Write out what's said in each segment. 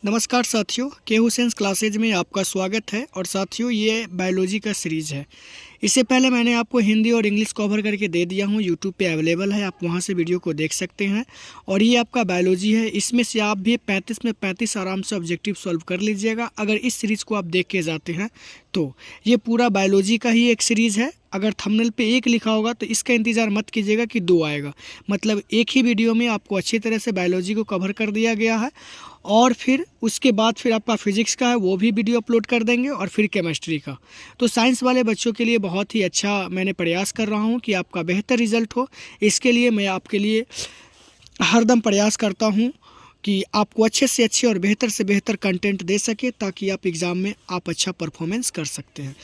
नमस्कार साथियों, के हुसैन क्लासेज में आपका स्वागत है। और साथियों, ये बायोलॉजी का सीरीज़ है। इससे पहले मैंने आपको हिंदी और इंग्लिश कवर करके दे दिया हूँ। यूट्यूब पे अवेलेबल है, आप वहाँ से वीडियो को देख सकते हैं। और ये आपका बायोलॉजी है, इसमें से आप भी 35 में 35 आराम से ऑब्जेक्टिव सॉल्व कर लीजिएगा अगर इस सीरीज़ को आप देख के जाते हैं तो। ये पूरा बायोलॉजी का ही एक सीरीज़ है। अगर थंबनेल पे 1 लिखा होगा तो इसका इंतज़ार मत कीजिएगा कि 2 आएगा। मतलब एक ही वीडियो में आपको अच्छी तरह से बायोलॉजी को कवर कर दिया गया है। और फिर उसके बाद फिर आपका फिजिक्स का है, वो भी वीडियो अपलोड कर देंगे। और फिर केमिस्ट्री का। तो साइंस वाले बच्चों के लिए बहुत ही अच्छा मैंने प्रयास कर रहा हूँ कि आपका बेहतर रिजल्ट हो। इसके लिए मैं आपके लिए हरदम प्रयास करता हूँ कि आपको अच्छे से अच्छे और बेहतर से बेहतर कंटेंट दे सके, ताकि आप एग्ज़ाम में आप अच्छा परफॉर्मेंस कर सकते हैं।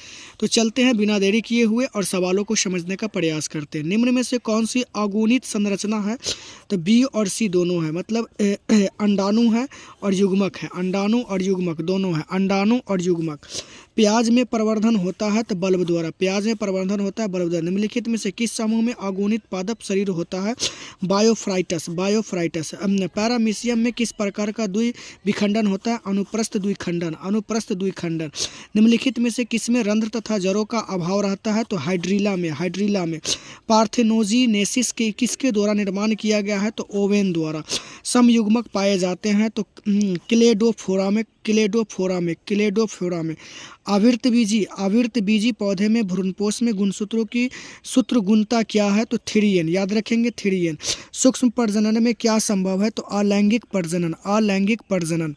तो चलते हैं बिना देरी किए हुए और सवालों को समझने का प्रयास करते हैं। निम्न में से कौन सी अगुणित संरचना है? तो बी और सी दोनों है। मतलब अंडाणु है और युग्मक है। अंडाणु और युग्मक दोनों है। अंडाणु और युग्मक। प्याज में प्रवर्धन होता है तो बल्ब द्वारा। प्याज में प्रवर्धन होता है बल्ब द्वारा। निम्नलिखित में से किस समूह में अगुणित पादप शरीर होता है? बायोफ्राइटस। बायोफ्राइटस। पैरामीशियम में किस प्रकार का द्विविखंडन होता है? अनुप्रस्थ द्विखंडन। अनुप्रस्थ द्विखंडन। निम्नलिखित में से किसमें रंध्र तथा जड़ों का अभाव रहता है? तो हाइड्रीला में। हाइड्रीला में। पार्थेनोजेनेसिस के किसके द्वारा निर्माण किया गया है? तो ओवेन द्वारा। समयुग्मक पाए जाते हैं तो क्लेडोफोरा में। क्लेडोफोरा में। क्लेडोफोरा में। आवृत बीजी पौधे में भ्रूणपोष में गुणसूत्रों की सूत्र गुणता क्या है? तो 3n। याद रखेंगे 3n। सूक्ष्म प्रजनन में क्या संभव है? तो अलैंगिक प्रजनन। अलैंगिक प्रजनन।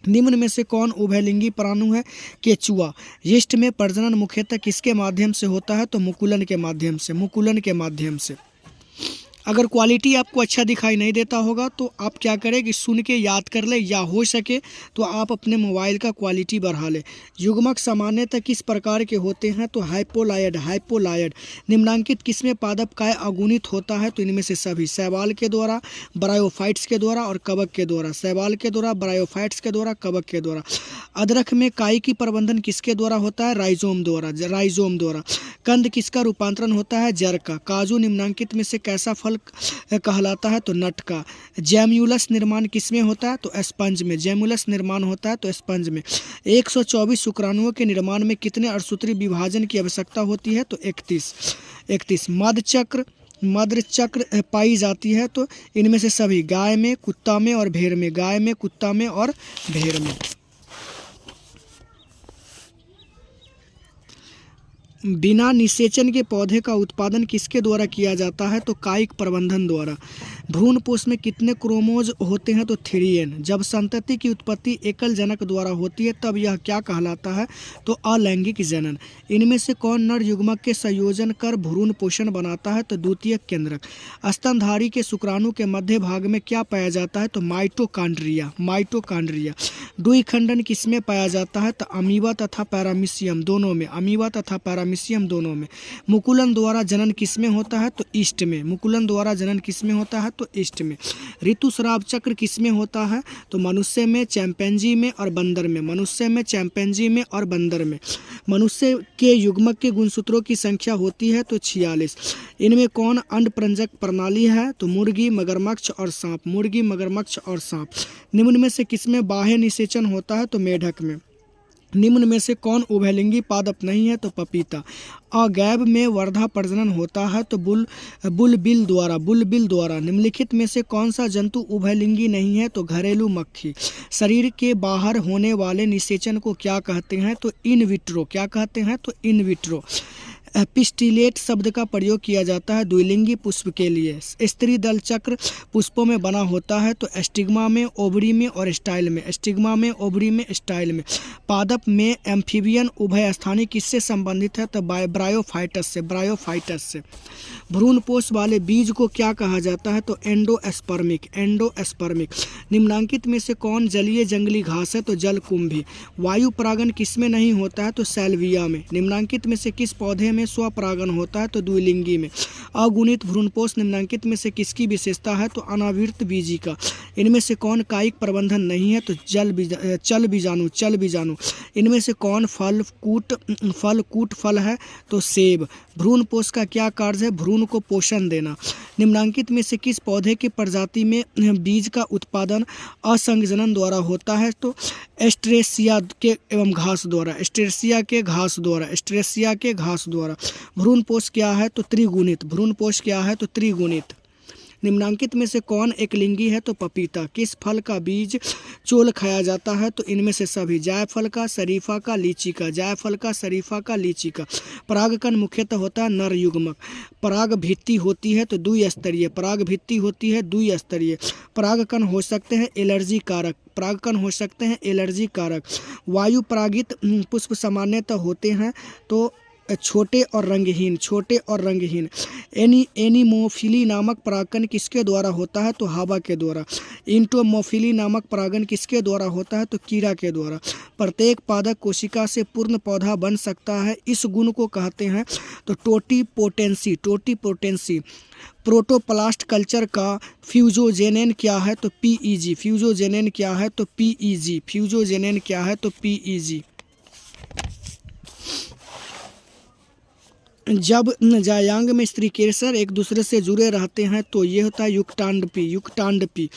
निम्न में से कौन उभयलिंगी प्राणु है? केचुआ। यीस्ट में प्रजनन मुख्यतः किसके माध्यम से होता है? तो मुकुलन के माध्यम से। मुकुलन के माध्यम से। अगर क्वालिटी आपको अच्छा दिखाई नहीं देता होगा तो आप क्या करें कि सुन के याद कर ले, या हो सके तो आप अपने मोबाइल का क्वालिटी बढ़ा ले। युग्मक सामान्यतः किस प्रकार के होते हैं? तो हाइपोलायड। हाइपोलायड। निम्नांकित किसमें पादप काय अगुणित होता है? तो इनमें से सभी। शैवाल के द्वारा, ब्रायोफाइट्स के द्वारा और कवक के द्वारा। शैवाल के द्वारा, ब्रायोफाइट्स के द्वारा, कवक के द्वारा। अदरक में काई की प्रबंधन किसके द्वारा होता है? राइजोम द्वारा। राइजोम द्वारा। कंद किसका रूपांतरण होता है? जड़ का। काजू निम्नांकित में से कैसा फल कहलाता है? तो नट का। जैम्यूलस निर्माण किसमें होता है? तो स्पंज में। जैम्यूलस निर्माण होता है तो स्पंज में। 124 शुक्राणुओं के निर्माण में कितने अर्धसूत्री विभाजन की आवश्यकता होती है? तो 31। मध्य चक्र पाई जाती है तो इनमें से सभी। गाय में, कुत्ता में और भेड़ में। गाय में, कुत्ता में और भेड़ में। बिना निषेचन के पौधे का उत्पादन किसके द्वारा किया जाता है? तो कायिक प्रबंधन द्वारा। भ्रूणपोष में कितने क्रोमोज होते हैं? तो 3n। जब संतति की उत्पत्ति एकल जनक द्वारा होती है तब यह क्या कहलाता है? तो अलैंगिक जनन। इनमें से कौन नर युग्मक के संयोजन कर भ्रूण पोषण बनाता है? तो द्वितीयक केंद्रक। स्तनधारी के शुक्राणु के मध्य भाग में क्या पाया जाता है? तो माइटोकॉन्ड्रिया। माइटोकॉन्ड्रिया। द्विखंडन किसमें पाया जाता है? तो अमीबा तथा पैरामीशियम दोनों में। अमीबा तथा पैरामीशियम दोनों में। मुकुलन द्वारा जनन किसमें होता है? तो ईस्ट में। मुकुलन द्वारा जनन किसमें होता है? तो ईस्ट में। ऋतुस्राव चक्र किसमें होता है? तो मनुष्य में, चैंपैंजी में और बंदर में। मनुष्य में, चैंपैंजी में और बंदर में। मनुष्य के युग्मक के गुणसूत्रों की संख्या होती है तो 46। इनमें कौन अंडप्रंजक प्रणाली है? तो मुर्गी, मगरमच्छ और सांप। मुर्गी, मगरमच्छ और सांप। निम्न में से किसमें बाह्य निषेचन होता है? तो मेढक में। निम्न में से कौन उभयलिंगी पादप नहीं है? तो पपीता। अगैब में वर्धा प्रजनन होता है तो बुलबिल द्वारा। बुलबिल द्वारा। निम्नलिखित में से कौन सा जंतु उभयलिंगी नहीं है? तो घरेलू मक्खी। शरीर के बाहर होने वाले निषेचन को क्या कहते हैं? तो इन विट्रो। क्या कहते हैं? तो इन विट्रो। पिस्टिलेट शब्द का प्रयोग किया जाता है द्विलिंगी पुष्प के लिए। स्त्री दल चक्र पुष्पों में बना होता है तो स्टिग्मा में, ओवरी में और स्टाइल में। स्टिग्मा में, ओवरी में, स्टाइल में। पादप में एम्फीबियन उभयस्थानी किससे संबंधित है? तो ब्रायोफाइटस से। ब्रायोफाइटस से। भ्रूणपोष वाले बीज को क्या कहा जाता है? तो एंडोस्पर्मिक। एंडोस्पर्मिक। निम्नांकित में से कौन जलीय जंगली घास है? तो जलकुंभी। वायु परागन किसमें नहीं होता है? तो सैल्विया में। निम्नांकित में से किस पौधे में में स्वपरागन होता है तो द्विलिंगी में। अगुणित भ्रूणपोष निम्नलिखित में से किसकी विशेषता है तो अनावृत बीजी का। इनमें से कौन कायिक प्रबंधन नहीं है तो चल बीजाणु। इनमें से कौन कूट फल है तो सेब। भ्रूणपोष का क्या कार्य है, भ्रूण को पोषण देना। निम्नलिखित में से किस पौधे की प्रजाति में बीज का उत्पादन असंजनन द्वारा होता है तो एस्ट्रेसिया के एवं घास द्वारा। एस्ट्रेसिया के घास द्वारा। भ्रूणपोष क्या है तो त्रिगुणित। निम्नलिखित में से कौन एकलिंगी है तो पपीता। किस फल का बीज चोल खाया जाता है तो इनमें से सभी। जायफल का, शरीफा का, लीची का। परागकण मुख्यतः होता है नर युग्मक। पराग भित्ति होती है तो द्विस्तरीय। परागकण हो सकते हैं एलर्जी कारक। वायु परागित पुष्प सामान्यतः होते हैं तो छोटे और रंगहीन। एनिमोफिली नामक परागकण किसके द्वारा होता है तो हवा के द्वारा। इंटोमोफिली नामक परागण किसके द्वारा होता है तो कीड़ा के द्वारा। प्रत्येक पादप कोशिका से पूर्ण पौधा बन सकता है, इस गुण को कहते हैं तो टोटीपोटेंसी। प्रोटोप्लास्ट कल्चर का फ्यूजोजेनेन क्या है तो PEG। जब जायांग में स्त्री केसर एक दूसरे से जुड़े रहते हैं तो ये होता है युक्तांडपी।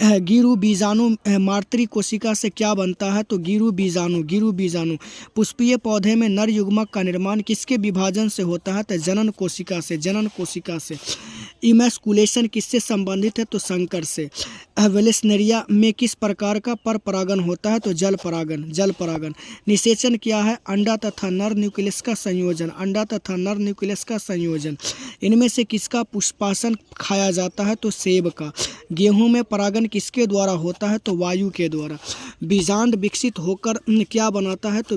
गिरु बीजाणु मातृ कोशिका से क्या बनता है तो गिरु बीजाणु। पुष्पीय पौधे में नर युग्मक का निर्माण किसके विभाजन से होता है तो जनन कोशिका से। इमैस्कुलेशन किससे संबंधित है तो संकर से। वेलेस्नेरिया में किस प्रकार का पर परागन होता है तो जल परागन। निषेचन क्या है, अंडा तथा नर न्यूक्लियस का संयोजन। इनमें से किसका पुष्पासन खाया जाता है तो सेब का। गेहूं में परागन किसके द्वारा होता है तो वायु के द्वारा। बीजांड विकसित होकर क्या बनाता है तो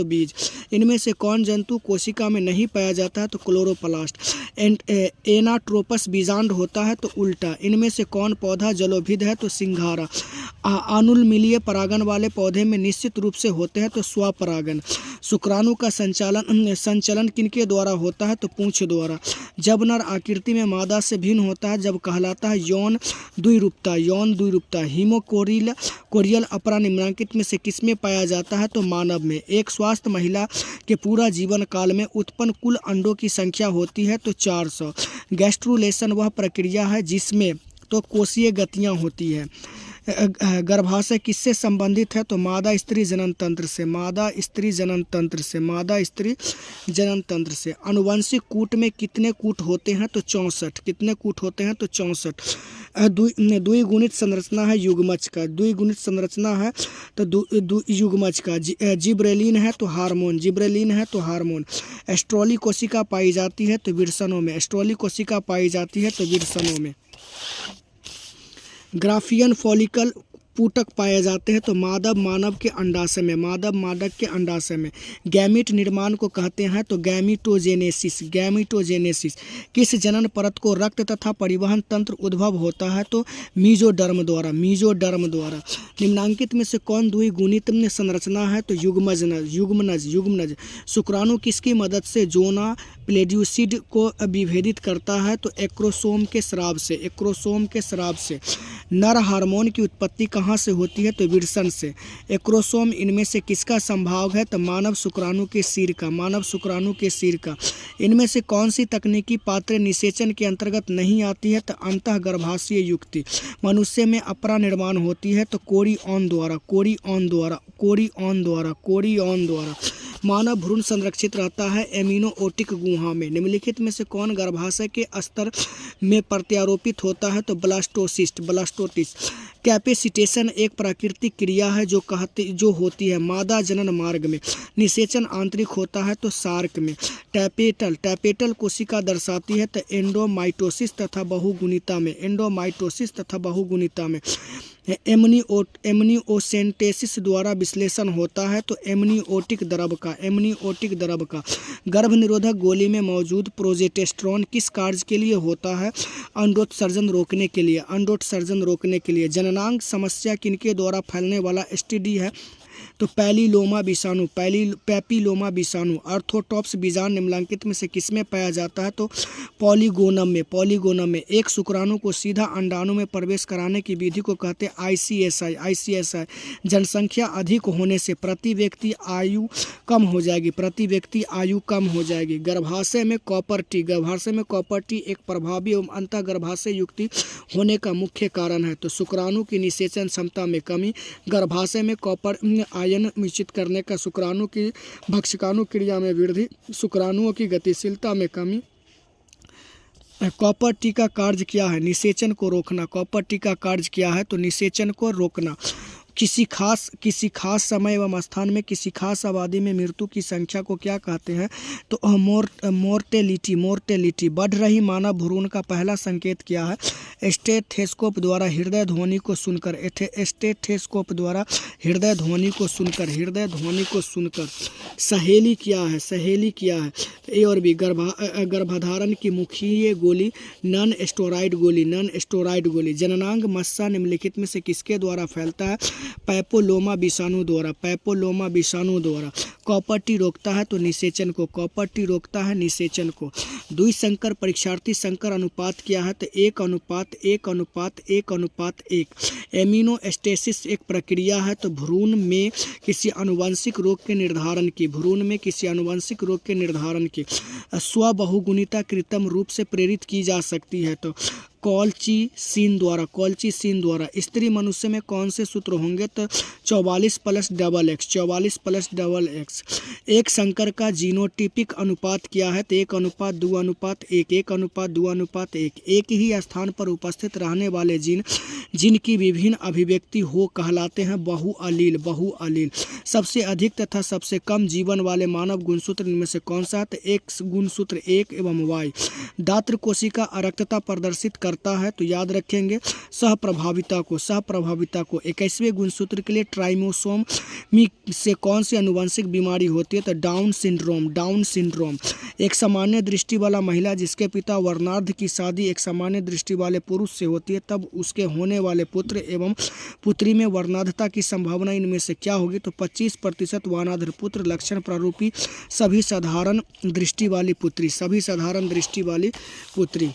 बीज। इनमें से कौन जंतु कोशिका में नहीं पाया जाता है तो क्लोरोप्लास्ट। एनाट्रोपस बीजांड होता है तो उल्टा। इनमें से कौन पौधा जलोभिद है तो सिंघारा। अनुलमिलीय परागन वाले पौधे में निश्चित रूप से होते हैं तो स्वपरागन। शुक्राणु का संचलन किनके द्वारा होता है तो पूंछ द्वारा। जब नर आकृति में मादा से भिन्न होता है जब कहलाता है यौन द्विरूपता। हीमोकोरियल अपरा निम्नलिखित में से किसमें पाया जाता है तो मानव में। एक स्वस्थ महिला के पूरा जीवन काल में उत्पन्न कुल अंडों की संख्या होती है तो 400। गैस्ट्रुलेशन वह प्रक्रिया है जिसमें तो कोशीय गतियाँ होती है। गर्भाशय किससे संबंधित है तो मादा स्त्री जनन तंत्र से। अनुवंशिक कूट में कितने कूट होते हैं तो 64। द्विगुणित संरचना है युग्मज का। जिब्रेलिन है तो हार्मोन। एस्ट्रोली कोशिका पाई जाती है तो विरसनों में। ग्राफियन फॉलिकल पूटक पाए जाते हैं तो मादव मानव के अंडाशय में। गैमीट निर्माण को कहते हैं तो गैमीटोजेनेसिस। किस जनन परत को रक्त तथा परिवहन तंत्र उद्भव होता है तो मीजोडर्म द्वारा। निम्नांकित में से कौन द्विगुणित संरचना है तो युग्मनज। शुक्राणु किसकी मदद से जोना प्लेड्यूसिड को विभेदित करता है तो एक्रोसोम के स्राव से। नर हार्मोन की उत्पत्ति कहाँ से होती है तो विरसन से। एक्रोसोम इनमें से किसका संभाग है तो मानव शुक्राणु के सिर का। इनमें से कौन सी तकनीकी पात्र निषेचन के अंतर्गत नहीं आती है तो अंतःगर्भाशय युक्ति। मनुष्य में अपरा निर्माण होती है तो कोरियन द्वारा। मानव भ्रूण संरक्षित रहता है एमिनोओटिक गुहा में। निम्नलिखित में से कौन गर्भाशय के स्तर में प्रत्यारोपित होता है तो ब्लास्टोसिस्ट। कैपेसिटेशन एक प्राकृतिक क्रिया है जो होती है मादा जनन मार्ग में। निषेचन आंतरिक होता है तो सार्क में। टैपेटल कोशिका दर्शाती है तो एंडोमाइटोसिस तथा बहुगुणिता में। एमनियोसेंटेसिस द्वारा विश्लेषण होता है तो एमनियोटिक द्रव का। गर्भ निरोधक गोली में मौजूद प्रोजेस्टेरोन किस कार्य के लिए होता है अंडोत्सर्जन रोकने के लिए। जननांग समस्या किनके द्वारा फैलने वाला एसटीडी है तो पैपिलोमा विषाणु, पैपिलोमा विषाणु। आर्थ्रोटॉप्स बीजांड निम्नलिखित में से किसमें पाया जाता है? तो पॉलीगोनम में, पॉलीगोनम में। एक शुक्राणु को सीधा अंडाणु में प्रवेश कराने की विधि को कहते हैं ICSI, ICSI। जनसंख्या अधिक होने से प्रति व्यक्ति आयु कम हो जाएगी, प्रति व्यक्ति आयु कम हो जाएगी। गर्भाशय में कॉपर टी, गर्भाशय में कॉपर टी एक प्रभावी एवं अंतःगर्भाशय युक्ति होने का मुख्य कारण है। तो शुक्राणु की निषेचन क्षमता में कमी, गर्भाशय में कॉपर आयन निश्चित करने का, शुक्राणु की भक्षकाणु क्रिया में वृद्धि, शुक्राणुओं की गतिशीलता में कमी। कॉपर टी का कार्य क्या है? निषेचन को रोकना। कॉपर टी का कार्य क्या है? तो निषेचन को रोकना। किसी खास समय एवं स्थान में किसी खास आबादी में मृत्यु की संख्या को क्या कहते हैं? तो मोर्टेलिटी। बढ़ रही मानव भ्रूण का पहला संकेत क्या है? स्टेथोस्कोप द्वारा हृदय ध्वनि को सुनकर, स्टेथोस्कोप द्वारा हृदय ध्वनि को सुनकर। सहेली क्या है? सहेली क्या है? ए और बी। गर्भाधारण की मुख्य गोली नॉन स्टेरॉइड गोली। जननांग मस्सा निम्नलिखित में से किसके द्वारा फैलता है? पैपिलोमा विषाणु द्वारा। कॉपर टी रोकता है तो निषेचन को, कॉपर टी रोकता है निषेचन को। द्विसंकर परीक्षार्थी संकर अनुपात क्या है? तो 1:1:1:1। एमिनोस्टेसिस एक प्रक्रिया है तो भ्रूण में किसी आनुवंशिक रोग के निर्धारण की स्वबहुगुणिता कृत्रिम रूप से प्रेरित की जा सकती है। तो कॉल्चिसिन द्वारा। स्त्री मनुष्य में कौन से सूत्र होंगे? तो 44+XX। एक संकर का जीनोटिपिक अनुपात क्या है? तो 1:2:1। एक ही स्थान पर उपस्थित रहने वाले जीन जिनकी विभिन्न अभिव्यक्ति हो कहलाते हैं बहुअलील। सबसे अधिक तथा सबसे कम जीवन वाले मानव गुणसूत्र इनमें से कौन सा है? तो X गुणसूत्र 1 एवं Y। दात्र कोशिका अरक्तता प्रदर्शित करता है तो याद रखेंगे सहप्रभाविता को। 21वें गुणसूत्र के लिए ट्राइमोसोम से कौन सी आनुवंशिक बीमारी होती है? तो डाउन सिंड्रोम। एक सामान्य दृष्टि वाला महिला जिसके पिता वर्णार्ध की शादी एक सामान्य दृष्टि वाले पुरुष से होती है तब उसके होने वाले पुत्र एवं पुत्री में वर्णार्धता की संभावना इनमें से क्या होगी? तो 25% वर्णार्ध पुत्र। लक्षण प्रारूपी सभी साधारण दृष्टि वाली पुत्री।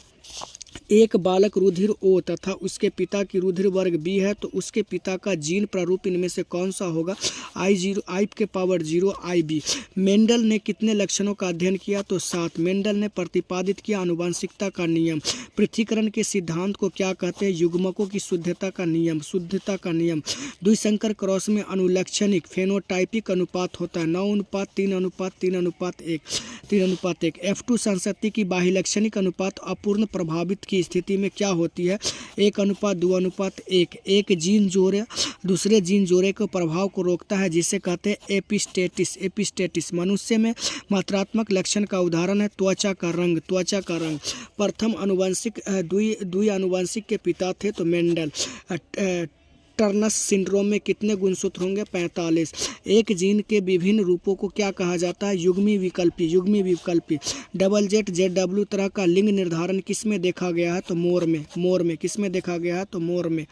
एक बालक रुधिर O तथा उसके पिता की रुधिर वर्ग B है तो उसके पिता का जीन प्रारूप इनमें से कौन सा होगा? I0 IB। मेंडल ने कितने लक्षणों का अध्ययन किया? तो 7। मेंडल ने प्रतिपादित किया आनुवंशिकता का नियम। पृथक्करण के सिद्धांत को क्या कहते हैं? युग्मकों की शुद्धता का नियम। द्विसंकर क्रॉस में अनुलक्षणिक फेनोटाइपिक अनुपात होता है 9:3:3:1। F2 संसत्ति की बाह्यलक्षणिक अनुपात अपूर्ण प्रभावित की स्थिति में क्या होती है? 1:2:1। एक जीन जोड़े दूसरे जीन जोड़े के प्रभाव को रोकता है जिसे कहते हैं एपिस्टेटिस। मनुष्य में मात्रात्मक लक्षण का उदाहरण है त्वचा का रंग। प्रथम आनुवंशिक द्वि आनुवंशिक के पिता थे तो मेंडल। टर्नर सिंड्रोम में कितने गुणसूत्र होंगे? 45। एक जीन के विभिन्न रूपों को क्या कहा जाता है? युग्मी विकल्पी। डबल जेट ZW तरह का लिंग निर्धारण किस में देखा गया है? तो मोर में। किस में देखा गया है? तो मोर में।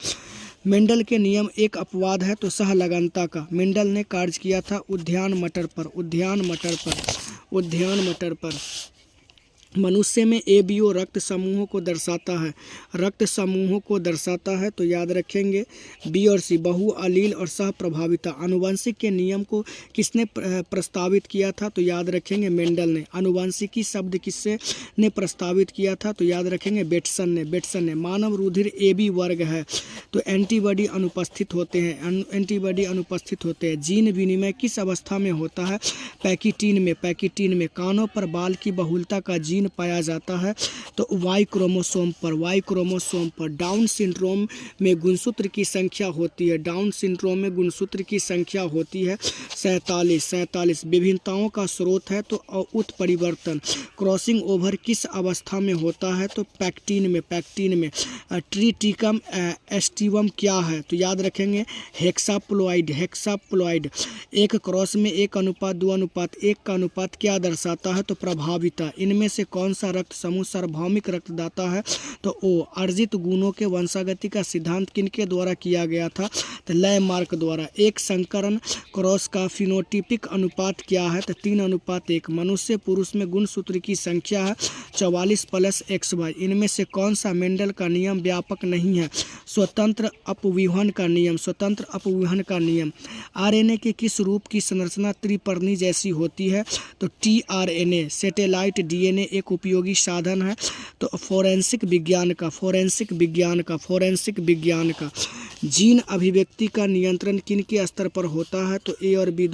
मेंडल के नियम एक अपवाद है तो सहलगनता का। मेंडल ने कार्य किया था उद्यान मटर पर। मनुष्य में ABO रक्त समूहों को दर्शाता है तो याद रखेंगे B और C बहुअलील और सहप्रभाविता। आनुवंशिक के नियम को किसने प्रस्तावित किया था? तो याद रखेंगे मेंडल ने। आनुवंशिकी शब्द किसने ने प्रस्तावित किया था? तो याद रखेंगे बेटसन ने। मानव रुधिर AB वर्ग है तो एंटीबॉडी अनुपस्थित होते हैं। जीन विनिमय किस अवस्था में होता है? पैकिटीन में। कानों पर बाल की बहुलता का जीन पाया जाता है तो Y क्रोमोसोम पर। डाउन सिंड्रोम में गुणसूत्र की संख्या होती है 47। विभिन्नताओं का स्रोत है तो उत्परिवर्तन। क्रॉसिंग ओवर किस अवस्था में होता है? तो पैक्टीन में। ट्रिटिकम एस्टिवम क्या है? तो याद रखेंगे हेक्साप्लॉइड। एक क्रॉस में 1:2:1 का अनुपात क्या दर्शाता है? तो प्रभाविता। इनमें से कौन सा रक्त समूह सार्वभौमिक रक्तदाता है? तो ओ। अर्जित गुणों के वंशागति का सिद्धांत किनके द्वारा किया गया था? तो लैमार्क द्वारा। एक संकरण क्रॉस का फिनोटिपिक अनुपात क्या है? तो 3:1। मनुष्य पुरुष में गुणसूत्र की संख्या है 44 + XY। इनमें से कौन सा मेंडल का नियम व्यापक नहीं है? स्वतंत्र अपव्यूहन का नियम। स्वतंत्र अपव्यूहन का नियम। आरएनए के किस रूप की संरचना त्रिपर्णी जैसी होती है? तो टीआरएनए। सैटेलाइट डीएनए एक उपयोगी साधन है। तो फोरेंसिक विज्ञान का जीन अभिव्यक्ति का नियंत्रण किनके स्तर पर होता है? तो ए और बी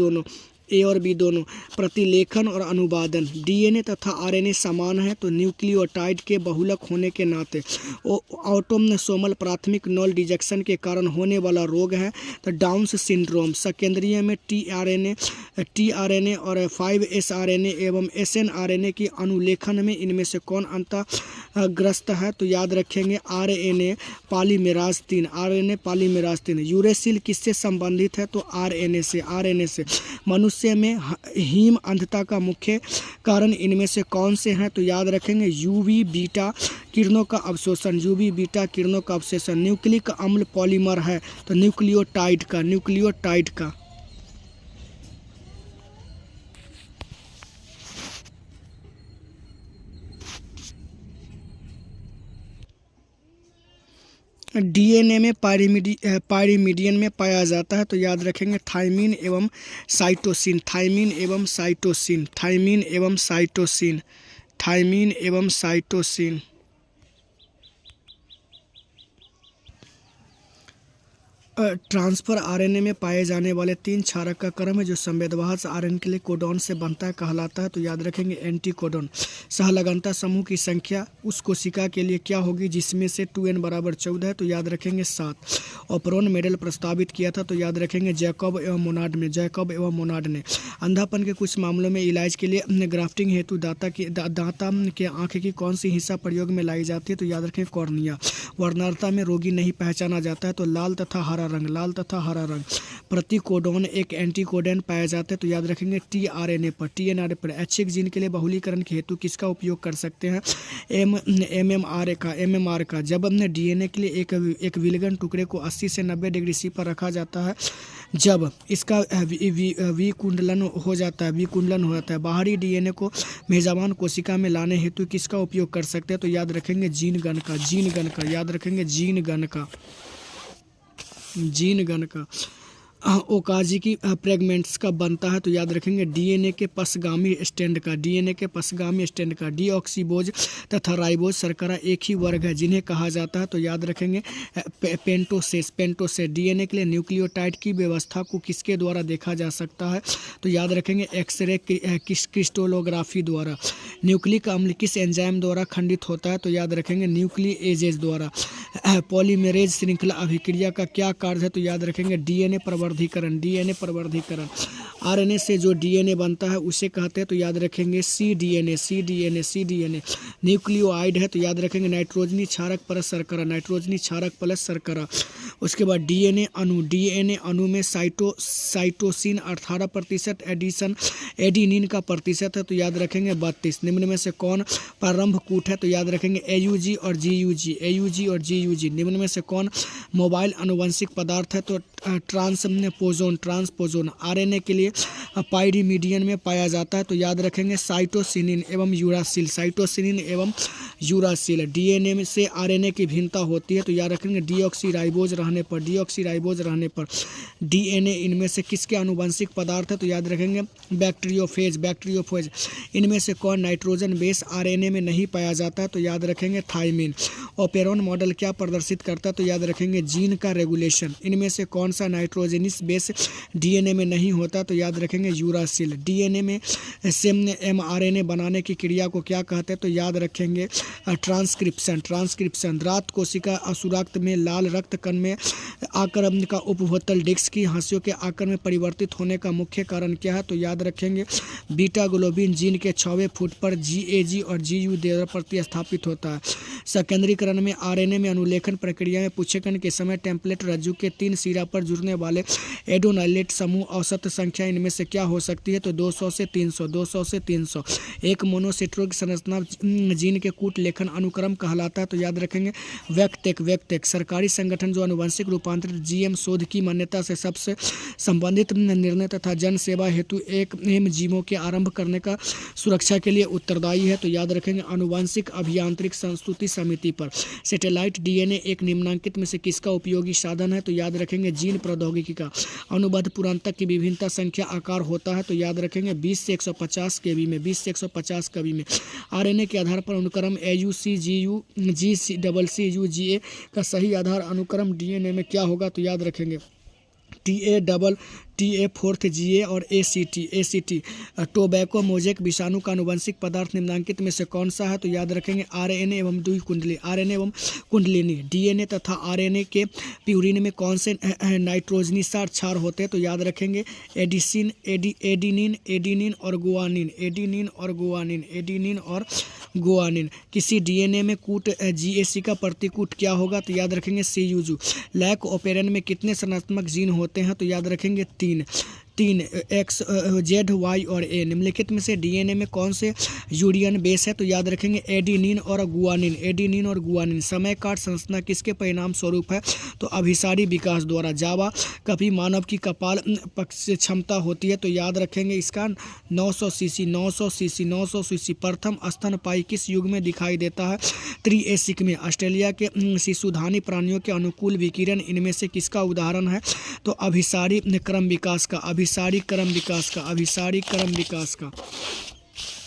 दोनों। प्रतिलेखन और अनुवादन। डीएनए तथा आरएनए समान है तो न्यूक्लियोटाइड के बहुलक होने के नाते ऑटोसोमल प्राथमिक नॉल डिजेक्शन के कारण होने वाला रोग है तो डाउन्स सिंड्रोम। सेकेंडरी में टीआरएनए और 5S RNA एवं SNRNA की अनुलेखन में इनमें से कौन अंतःग्रस्त है? तो याद रखेंगे आरएनए पॉलीमेराज 3। यूरेसिल किससे संबंधित है? तो आरएनए से। मनुष्य में हीम अंधता का मुख्य कारण इनमें से कौन से हैं? तो याद रखेंगे यूवी बीटा किरणों का अवशोषण। न्यूक्लिक अम्ल पॉलीमर है तो न्यूक्लियोटाइड का। डीएनए में पायरिमिडियन में पाया जाता है तो याद रखेंगे थायमिन एवं साइटोसिन। ट्रांसफर आरएनए में पाए जाने वाले 3 क्षारक का क्रम है जो संवेदवाहक आरएनए के लिए कोडॉन से बनता है कहलाता है तो याद रखेंगे एंटीकोडॉन। सहलगनता समूह की संख्या उस कोशिका के लिए क्या होगी जिसमें से 2n = 14 है? तो याद रखेंगे 7। ओपरोन मेडल प्रस्तावित किया था तो याद रखेंगे जैकब एवं मोनाड ने। अंधापन के कुछ मामलों में इलाज के लिए ग्राफ्टिंग हेतु दांता के आँख की कौन सी हिस्सा प्रयोग में लाई जाती है? तो याद रखें कॉर्निया। वर्णार्थता में रोगी नहीं पहचाना जाता है तो लाल तथा हरा रंग। प्रतिकोडॉन एक एंटीकोडन पाया जाता है तो याद रखेंगे टीआरएनए पर। ऐच्छिक जीन के लिए बहुलीकरण के हेतु किसका उपयोग कर सकते हैं? एमएमआर का। जब हमने डीएनए के लिए एक विलगन टुकड़े को 80 से 90 डिग्री सी पर रखा जाता है, जब इसका विकुंडलन हो जाता है बाहरी डीएनए को मेजबान कोशिका में लाने हेतु किसका उपयोग कर सकते हैं? तो याद रखेंगे जीन गन का। याद रखेंगे जीन गन का। ओकाजी की फ्रेगमेंट्स का बनता है तो याद रखेंगे डीएनए के पसगामी स्टैंड का। डीऑक्सीबोज तथा राइबोज शर्करा एक ही वर्ग है जिन्हें कहा जाता है तो याद रखेंगे पेंटोसेस। डीएनए के लिए न्यूक्लियोटाइड की व्यवस्था को किसके द्वारा देखा जा सकता है? तो याद रखेंगे एक्सरे क्रिस्टलोग्राफी द्वारा। न्यूक्लिक अम्ल किस एंजाइम द्वारा खंडित होता है? तो याद रखेंगे न्यूक्लिएजेज द्वारा। पॉलीमरेज श्रृंखला अभिक्रिया का क्या कार्य है? तो याद रखेंगे डीएनए प्रवर्धीकरण। आरएनए से जो डीएनए बनता है उसे कहते हैं तो याद रखेंगे सीडीएनए। न्यूक्लियोआइड है तो याद रखेंगे नाइट्रोजनी क्षारक प्लस शर्करा। उसके बाद डीएनए अणु में साइटोसिन 18%, एडिनिन का प्रतिशत है तो याद रखेंगे 32। निम्न में से कौन प्रारंभ कूट है? तो याद रखेंगे एयूजी और जीयूजी। निम्न में से कौन मोबाइल आनुवंशिक पदार्थ है? तो ट्रांसपोजोन। आरएनए के लिए पायरिमिडियन में पाया जाता है तो याद रखेंगे साइटोसिनिन एवं यूरासिल। डीएनए में से आरएनए की भिन्नता होती है तो याद रखेंगे डीऑक्सीराइबोज रहने पर। डीएनए इनमें से किसके आनुवंशिक पदार्थ है? तो याद रखेंगे बैक्टीरियोफेज। इनमें से कौन नाइट्रोजन बेस आरएनए में नहीं पाया जाता है? तो याद रखेंगे थायमिन। ओपेरॉन मॉडल क्या प्रदर्शित करता है? तो याद रखेंगे जीन का रेगुलेशन। इनमें से कौन सा नाइट्रोजनिस बेस डीएनए में नहीं होता? तो याद रखेंगे यूरासिल। डीएनए में से एमआरएनए बनाने की क्रिया को क्या कहते हैं? तो याद रखेंगे ट्रांसक्रिप्शन रात कोशिका असुरक्त में लाल रक्त कण में आकर का उपभोतल डिस्क की हाशियों के आकार में परिवर्तित होने का मुख्य कारण क्या है? तो याद रखेंगे बीटा ग्लोबिन जीन के 6वें फुट पर GAG और GU द्वारा प्रतिस्थापित होता है। संकेंद्रीकरण में आरएनए में अनुलेखन प्रक्रिया में पूंछेकण के समय टेम्पलेट रज्जु के 3 सिरा पर जुड़ने वाले एडेनोलाइट समूह औसत संख्या इनमें से क्या हो सकती है? तो 200 से 300। एक मोनोसिट्रोइक संरचना जीन के कूट लेखन अनुक्रम कहलाता है। तो याद रखेंगे व्यक्तेक सरकारी संगठन जो आनुवंशिक रूपांतरित GM शोध की मान्यता से सबसे संबंधित निर्णय तथा जन सेवा हेतु एक जीवों के आरंभ करने का सुरक्षा के लिए उत्तरदायी है। तो याद रखेंगे आनुवंशिक अभियांत्रिक संस्तुति समिति पर सैटेलाइट DNA एक निम्नलिखित में से किसका उपयोगी साधन है? तो याद रखेंगे जीन प्रौद्योगिकी का। अनुबद्ध पुरांतक की विभिन्नता संख्या आकार होता है। तो याद रखेंगे 20 से 150 kb में 20 से 150 kb में आरएनए के आधार पर अनुक्रम AUC GU GCCC UGA का सही आधार अनुक्रम DNA में क्या होगा? तो याद रखेंगे TA 4th GA और ACT। टोबैको मोजेक विषाणु का आनुवंशिक पदार्थ निम्नलिखित में से कौन सा है? तो याद रखेंगे RNA एवं कुंडलिनी। DNA तथा RNA के प्यूरिन में कौन से नाइट्रोजनीसार क्षार होते हैं? तो याद रखेंगे एडिनिन और गुआनिन। किसी DNA में कूट GAC का प्रतिकूट क्या होगा? तो याद रखेंगे CUG। लैक ओपेरन में कितने संरचनात्मक जीन होते हैं? तो याद रखेंगे 3 X Z Y और A। निम्नलिखित में से DNA में कौन से यूरियन बेस है? तो याद रखेंगे एडिनिन और गुआनिन। समय काट संरचना किसके परिणाम स्वरूप है? तो अभिसारी विकास द्वारा। जावा कभी मानव की कपाल पक्ष क्षमता होती है? तो याद रखेंगे इसका 900 सीसी। प्रथम स्तनपायी किस युग में दिखाई देता है? त्रिएसिक में। ऑस्ट्रेलिया के शिशुधानी प्राणियों के अनुकूल विकिरण इनमें से किसका उदाहरण है? तो अभिसारी क्रम विकास का।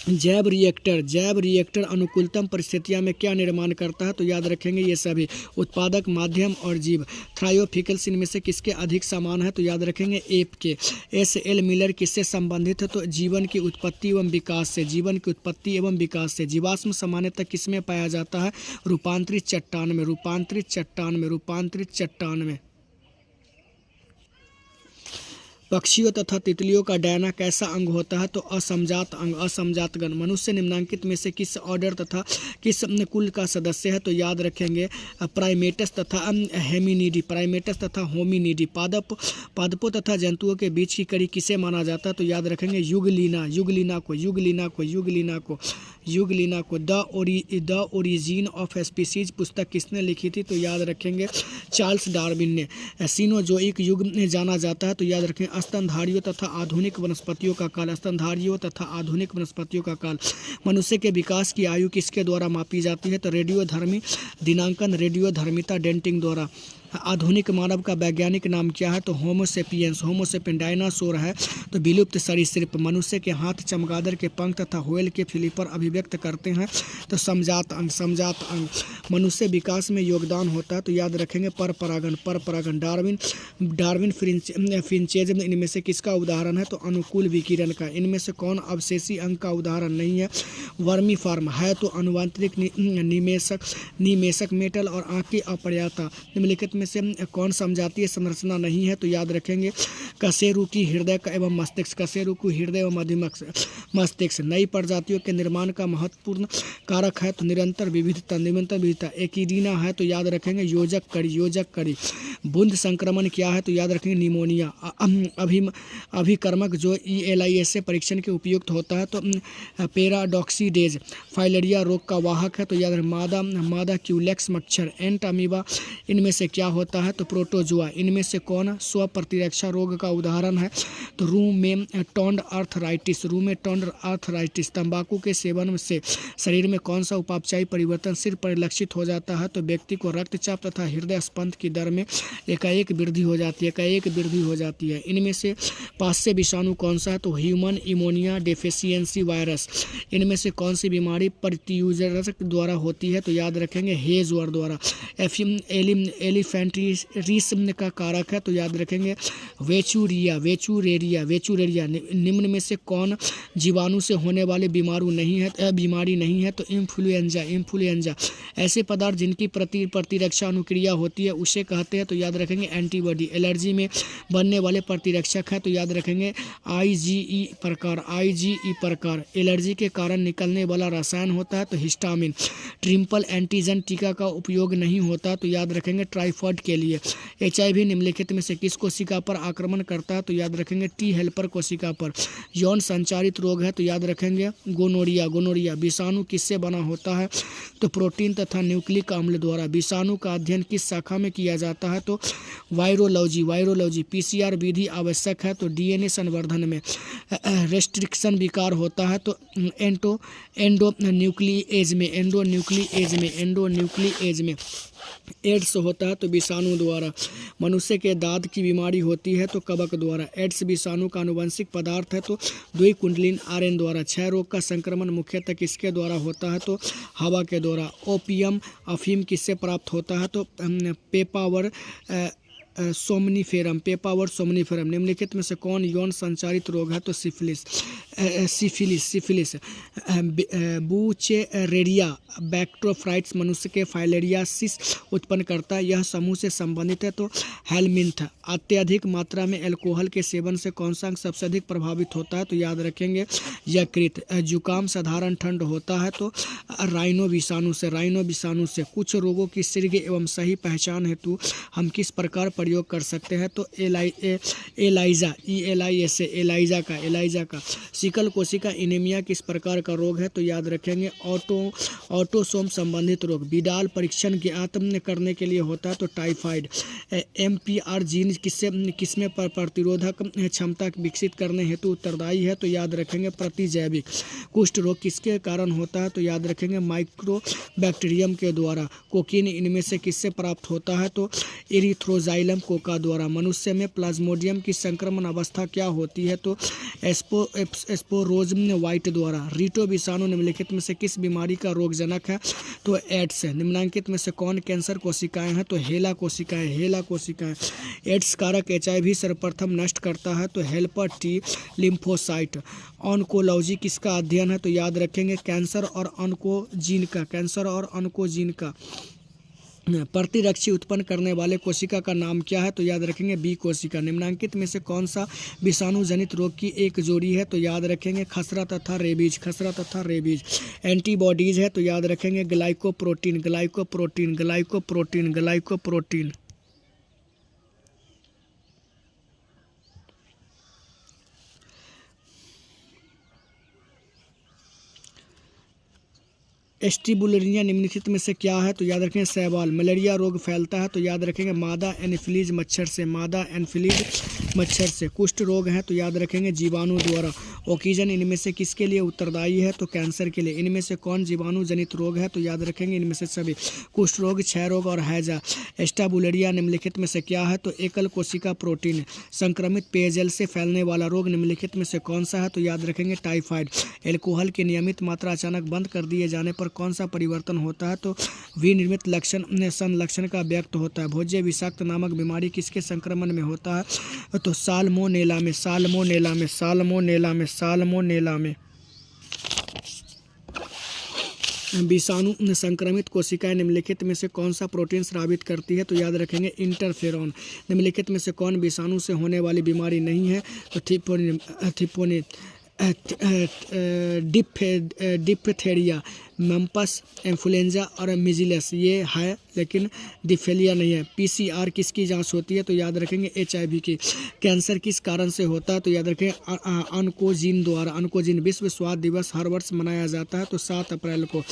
जैव रिएक्टर अनुकूलतम परिस्थितियों में क्या निर्माण करता है? तो याद रखेंगे ये सभी उत्पादक माध्यम और जीव। थ्रायोफिकल्स इनमें से किसके अधिक समान है? तो याद रखेंगे एप के। SL मिलर किससे संबंधित है? तो जीवन की उत्पत्ति एवं विकास से। जीवाश्म सामान्यतः किसमें पाया जाता है? रूपांतरित चट्टान में। पक्षियों तथा तितलियों का डायना कैसा अंग होता है? तो असमजात गण। मनुष्य निम्नलिखित में से किस ऑर्डर तथा किस कुल का सदस्य है? तो याद रखेंगे प्राइमेटस तथा होमिनिडी। पादपों तथा जंतुओं के बीच की कड़ी किसे माना जाता है? तो याद रखेंगे युगलीना को। द ओरिजिन ऑफ स्पीसीज पुस्तक किसने लिखी थी? तो याद रखेंगे चार्ल्स डार्विन ने। सीनोजोइक युग में जाना जाता है? तो याद रखें स्तनधारियों तथा आधुनिक वनस्पतियों का काल। मनुष्य के विकास की आयु किसके द्वारा मापी जाती है? तो रेडियोधर्मिता डेंटिंग द्वारा। आधुनिक मानव का वैज्ञानिक नाम क्या है? तो होमोसेपियन डायनासोर है। तो विलुप्त सरीसृप। मनुष्य के हाथ चमगादड़ के पंख तथा व्हेल के फिलीपर अभिव्यक्त करते हैं। तो समजात अंग। मनुष्य विकास में योगदान होता है? तो याद रखेंगे परपरागण। डार्विन फिंचेज इनमें से किसका उदाहरण है? तो अनुकूल विकिरण का। इनमें से कौन अवशेषी अंग का उदाहरण नहीं है? वर्मी फार्म है। तो अनुवांतरिक निमेशक मेटल और आँख की अपर्याप्तता। निम्नलिखित में से कौन समजातीय संरचना नहीं है? तो याद रखेंगे कशेरुकी हृदय एवं मस्तिष्क। नई प्रजातियों के निर्माण का महत्वपूर्ण कारक है? तो निरंतर विविधता। एकिडीना है। तो याद रखेंगे योजक कड़ी। बूंद संक्रमण क्या है? तो याद रखेंगे निमोनिया। अभिकर्मक जो ELIS से परीक्षण के उपयुक्त होता है? तो पैराडॉक्सीडेज फाइलेरिया रोग का वाहक है? तो याद रखें मादा क्यूलेक्स मच्छर। एंट अमीबा इनमें से क्या होता है? तो प्रोटोजुआ। इनमें से कौन स्व प्रतिरक्षा रोग का उदाहरण है? तो रूमेटॉइड आर्थराइटिस। तंबाकू के सेवन से शरीर में कौन सा उपापचयी परिवर्तन सिर्फ परिलक्षित हो जाता है? तो व्यक्ति को रक्तचाप तथा हृदय स्पंद की दर में एकाएक वृद्धि हो जाती है। इनमें से पाश्य विषाणु कौन सा है? तो ह्यूमन इम्यूनो डेफिशिएंसी वायरस। इनमें से कौन सी बीमारी प्रतियूजक द्वारा होती है? तो याद रखेंगे हेज वॉर द्वारा। एलिफेंट्रिस का कारक है? तो याद रखेंगे वेच वेचूरिया, वेचूरेरिया, वेचूरेरिया। निम्न में से कौन जीवाणु से होने वाली बीमारी नहीं है? तो इन्फ्लुएंजा, इन्फ्लुएंजा। ऐसे पदार्थ जिनकी प्रतिरक्षा अनुक्रिया होती है उसे कहते हैं, तो याद रखेंगे एंटीबॉडी। एलर्जी में बनने वाले प्रतिरक्षक है, तो याद रखेंगे IgE प्रकार, IgE प्रकार। एलर्जी के कारण निकलने वाला रसायन होता है, तो हिस्टामिन। ट्रिपल एंटीजन टीका का उपयोग नहीं होता, तो याद रखेंगे टाइफाइड के लिए। HIV निम्नलिखित में से किस कोशिका पर आक्रमण करता है? तो याद रखेंगे T हेल्पर कोशिका पर। यौन संचारित रोग है, तो याद रखेंगे गोनोरिया, गोनोरिया। विषाणु किससे बना होता है? तो प्रोटीन तथा न्यूक्लिक अम्ल द्वारा। विषाणु का अध्ययन किस शाखा में किया जाता है? तो वायरोलॉजी, वायरोलॉजी। PCR विधि आवश्यक है, तो DNA संवर्धन में। रेस्ट्रिक्शन विकार होता है, तो एंडोन्यूक्लिएज में, एंडोन्यूक्लिएज में, एंडोन्यूक्लिएज में। एड्स होता है, तो विषाणु द्वारा। मनुष्य के दांत की बीमारी होती है, तो कवक द्वारा। एड्स विषाणु का आनुवंशिक पदार्थ है, तो द्विकुंडलीन RN द्वारा। क्षय रोग का संक्रमण मुख्यतः किसके द्वारा होता है? तो हवा के द्वारा। ओपियम, अफीम किससे प्राप्त होता है? तो पेपावर सोमनीफेरम, पेपावर सोमनीफेरम। निम्नलिखित में से कौन यौन संचारित रोग है? तो सिफिलिस, सिफिलिस, सिफिलिस। बुचेरेरिया बैक्टोफ्राइट्स मनुष्य के फाइलेरियासिस उत्पन्न करता है, यह समूह से संबंधित है, तो हेलमिंथ। अत्यधिक मात्रा में अल्कोहल के सेवन से कौन सा अंग सबसे अधिक प्रभावित होता है? तो याद रखेंगे यकृत। जुकाम साधारण ठंड होता है, तो राइनो विषाणु से, राइनो विषाणु से। कुछ रोगों की शीघ्र एवं सही पहचान हेतु हम किस प्रकार प्रयोग कर सकते हैं? तो एलाइजा, ELISA, एलाइजा का। सिकल कोशिका एनीमिया किस प्रकार का रोग है? तो याद रखेंगे ऑटोसोम संबंधित रोग। विडाल परीक्षण ज्ञात करने के लिए होता है, तो टाइफाइड। MPR जीन किसमें प्रतिरोधक क्षमता विकसित करने हेतु उत्तरदायी है? तो याद रखेंगे प्रतिजैविक। कुष्ठ रोग किसके कारण होता है? तो याद रखेंगे माइक्रोबैक्टीरियम के द्वारा। कोकीन इनमें से किससे प्राप्त होता है? तो एरिथ्रोजाइलम कोका द्वारा। मनुष्य में प्लाज्मोडियम की संक्रमण अवस्था क्या होती है? तो एस्पोरोज्म वाइट द्वारा। रीटो विषाणु निम्नलिखित में से किस बीमारी का रोगजनक है? तो एड्स है। निम्नांकित में से कौन कैंसर कोशिकाएं हैं? तो हेला कोशिकाएं, हेला कोशिकाएं। एड्स कारक HIV सर्वप्रथम नष्ट करता है, तो हेल्पर T लिम्फोसाइट। ऑन्कोलॉजी किसका अध्ययन है? तो याद रखेंगे कैंसर और ऑन्कोजीन का, कैंसर और ऑन्कोजीन का। प्रतिरक्षी उत्पन्न करने वाले कोशिका का नाम क्या है? तो याद रखेंगे B कोशिका। निम्नांकित में से कौन सा विषाणु जनित रोग की एक जोड़ी है? तो याद रखेंगे खसरा तथा रेबीज, खसरा तथा रेबीज। एंटीबॉडीज है, तो याद रखेंगे ग्लाइकोप्रोटीन, ग्लाइकोप्रोटीन, ग्लाइकोप्रोटीन, ग्लाइकोप्रोटीन। एस्टिबुलिरिया निम्नलिखित में से क्या है? तो याद रखेंगे शैवाल। मलेरिया रोग फैलता है, तो याद रखेंगे मादा एनोफिलीज मच्छर से, मादा एनोफिलीज मच्छर से। कुष्ठ रोग है, तो याद रखेंगे जीवाणु द्वारा। ऑक्सीजन इनमें से किसके लिए उत्तरदायी है? तो कैंसर के लिए। इनमें से कौन जीवाणु जनित रोग है? तो याद रखेंगे इनमें से सभी। कुष्ठ रोग, क्षय रोग और हैजा। एस्टिबुलिरिया निम्नलिखित में से क्या है? तो एकल कोशिका प्रोटीन। संक्रमित पेयजल से फैलने वाला रोग निम्नलिखित में से कौन सा है? तो याद रखेंगे टाइफाइड। एल्कोहल की नियमित मात्रा अचानक बंद कर दिए जाने पर कौन सा परिवर्तन होता है? तो विनिर्मित लक्षण संलक्षण का व्यक्त होता है। भोज्य विषाक्त नामक बीमारी किसके संक्रमण में होता है? तो साल्मोनेला में, साल्मोनेला में, साल्मोनेला में, साल्मोनेला में। विषाणु संक्रमित कोशिकाएं निम्नलिखित में से कौन सा प्रोटीन स्रावित करती है? तो याद रखेंगे इंटरफेरॉन। निम्नलिखित में से कौन विषाणु से होने वाली बीमारी नहीं है? तो थिपोनी, डिप्थेरिया, मम्पस, इन्फ्लुएंजा और मिजिलस ये है, लेकिन डिफेलिया नहीं है। PCR किसकी जांच होती है? तो याद रखेंगे HIV की। कैंसर किस कारण से होता है? तो याद रखेंगे ऑन्कोजीन द्वारा। ऑन्कोजीन। विश्व स्वास्थ्य दिवस हर वर्ष मनाया जाता है, तो 7 अप्रैल को।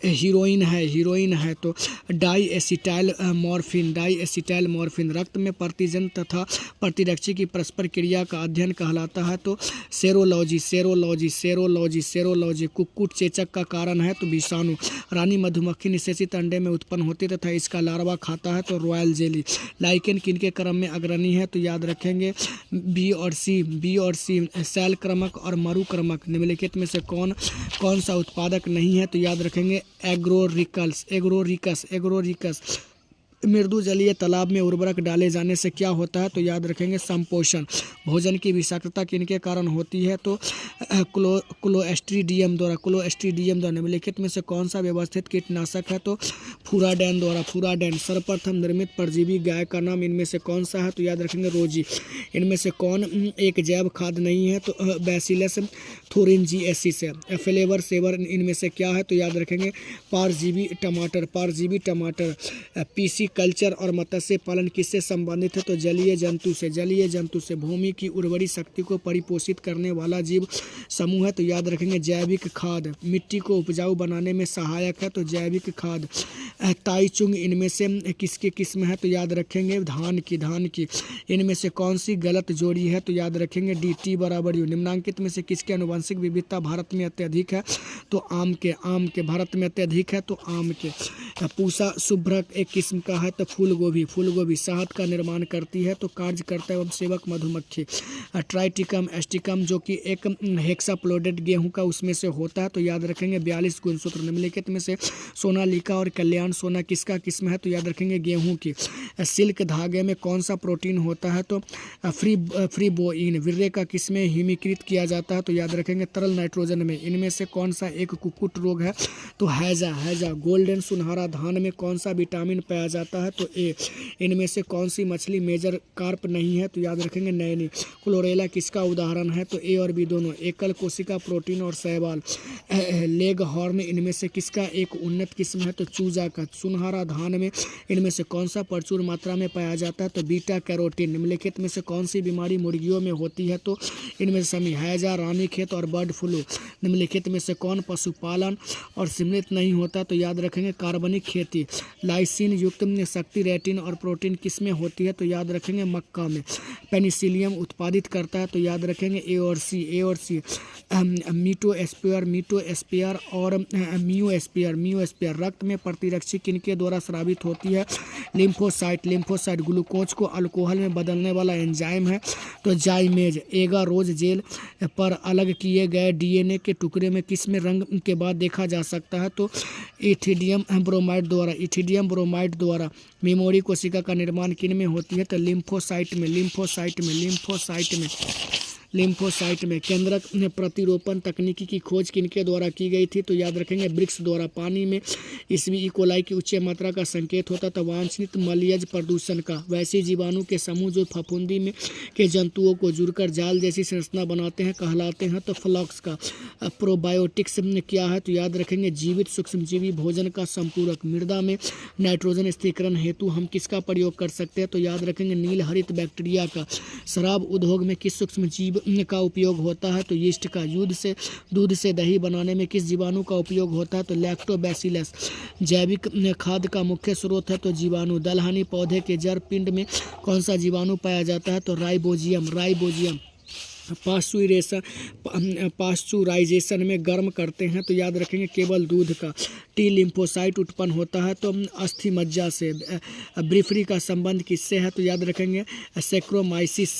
हीरोइन है, हीरोइन है, तो डाईएसिटाइल मॉर्फिन, डाईएसिटाइल मॉर्फिन। रक्त में प्रतिजन तथा प्रतिरक्षी की परस्पर क्रिया का अध्ययन कहलाता है, तो सेरोलॉजी, सेरोलॉजी, सेरोलॉजी, सेरोलॉजी। कुक्कुट चेचक का कारण है, तो विषाणु। रानी मधुमक्खी निषेचित अंडे में उत्पन्न होती है तथा इसका लार्वा खाता है, तो रॉयल जेली। लाइकेन किनके क्रम में अग्रणी है? तो याद रखेंगे बी और सी। शैल क्रमक और मरु क्रमक। निम्नलिखित में से कौन सा उत्पादक नहीं है? तो याद रखेंगे एग्रोरिकस, एग्रोरिकस, एग्रोरिकस। मृदु जलीय तालाब में उर्वरक डाले जाने से क्या होता है? तो याद रखेंगे संपोषण। भोजन की विषाक्तता किनके कारण होती है? तो क्लोस्ट्रीडियम द्वारा निम्नलिखित में से कौन सा व्यवस्थित कीटनाशक है? तो फुराडैन द्वारा। फुराडैन सर्वप्रथम निर्मित परजीवी गाय का नाम इनमें से कौन सा है? तो याद रखेंगे रोजी। इनमें से कौन एक जैव खाद नहीं है? तो बैसिलस थोरिंजिएसिस है। फ्लेवर सेवर इनमें से क्या है? तो याद रखेंगे परजीवी टमाटर। पीसी कल्चर और मत्स्य पालन किससे संबंधित है? तो जलीय जंतु से। भूमि की उर्वरी शक्ति को परिपोषित करने वाला जीव समूह है? तो याद रखेंगे जैविक खाद। मिट्टी को उपजाऊ बनाने में सहायक है? तो जैविक खाद। ताइचुंग इनमें से किसकी किस्म है? तो याद रखेंगे धान की। इनमें से कौन सी गलत जोड़ी है? तो याद रखेंगे डी बराबर यू। निम्नांकित में से किसकी आनुवंशिक विविधता भारत में अत्यधिक है? तो आम के। भारत में अत्यधिक है तो आम के। पूसा शुभ्रक एक किस्म का है? तो फूल गोभी। शहद का निर्माण करती है? तो कार्यकर्ता एवं सेवक मधुमक्खी। ट्राइटिकम एस्टिकम जो कि एक हेक्साप्लोडेड गेहूं का उसमें से होता है? तो याद रखेंगे 42 गुणसूत्र। निम्नलिखित में से सोनालिका और कल्याण सोना किसका किस्म है? तो याद रखेंगे गेहूं की। सिल्क धागे में कौन सा प्रोटीन होता है? तो फ्रीबोइन। विर्रे का किसमें हिमीकृत किया जाता है? तो याद रखेंगे तरल नाइट्रोजन में। इनमें से कौन सा एक कुक्कुट रोग है? तो हैजा। गोल्डन सुनहरा धान में कौन सा विटामिन पाया जाता है? तो ए। इनमें से कौन सी मछली मेजर कार्प नहीं है? तो याद रखेंगे नैनी। क्लोरेला किसका उदाहरण है? तो ए और बी दोनों। एकल कोशिका प्रोटीन और शैवाल। लेग हॉर्न इनमें से किसका एक उन्नत किस्म है? तो चूजा का। सुनहरा धान में इनमें से कौन सा प्रचुर मात्रा में पाया जाता है? तो बीटा कैरोटीन। निम्नलिखित में से कौन सी बीमारी मुर्गियों में होती है? तो इनमें से समी हैजा, रानीखेत और बर्ड फ्लू। निम्नलिखित में से कौन पशुपालन और सम्मिलित नहीं होता? तो याद रखेंगे कार्बनिक खेती। लाइसिन युक्त शक्ति रेटिन और प्रोटीन किस में होती है? तो याद रखेंगे मक्का में। पेनिसिलियम उत्पादित करता है? तो याद रखेंगे ए और सी। मीटोस्पियर और मियोस्पियर। रक्त में प्रतिरक्षी किनके द्वारा स्रावित होती है? लिम्फोसाइट। ग्लूकोज को अल्कोहल में बदलने वाला एंजाइम है? तो जाइमेज। एगारोज जेल पर अलग किए गए डीएनए के टुकड़े में किस में रंग के बाद देखा जा सकता है? तो इथिडियम ब्रोमाइड द्वारा। मेमोरी कोशिका का निर्माण किन में होती है? तो लिम्फोसाइट में। केंद्रक प्रतिरोपण तकनीकी की खोज किनके द्वारा की गई थी? तो याद रखेंगे ब्रिक्स द्वारा। पानी में इसवी इकोलाई की उच्च मात्रा का संकेत होता था वांछित मलयज प्रदूषण का। वैसे जीवाणु के समूह जो फफूंदी में के जंतुओं को जुड़कर जाल जैसी संरचना बनाते हैं कहलाते हैं? तो फ्लॉक्स का। प्रोबायोटिक्स क्या है? तो याद रखेंगे जीवित सूक्ष्मजीवी भोजन का संपूरक। मृदा में नाइट्रोजन स्थिरीकरण हेतु हम किसका प्रयोग कर सकते हैं? तो याद रखेंगे नील हरित बैक्टीरिया का। शराब उद्योग में किस सूक्ष्मजीव का उपयोग होता है? तो यीस्ट का। दूध से दही बनाने में किस जीवाणु का उपयोग होता है? तो लैक्टोबैसिलस। जैविक खाद का मुख्य स्रोत है? तो जीवाणु। दलहनी पौधे के जड़ पिंड में कौन सा जीवाणु पाया जाता है? तो राइबोजियम। पास्चुराइजेशन में गर्म करते हैं? तो याद रखेंगे केवल दूध का। टी लिम्फोसाइट उत्पन्न होता है? तो अस्थि मज्जा से। ब्रीफरी का संबंध किससे है? तो याद रखेंगे सेक्रोमाइसिस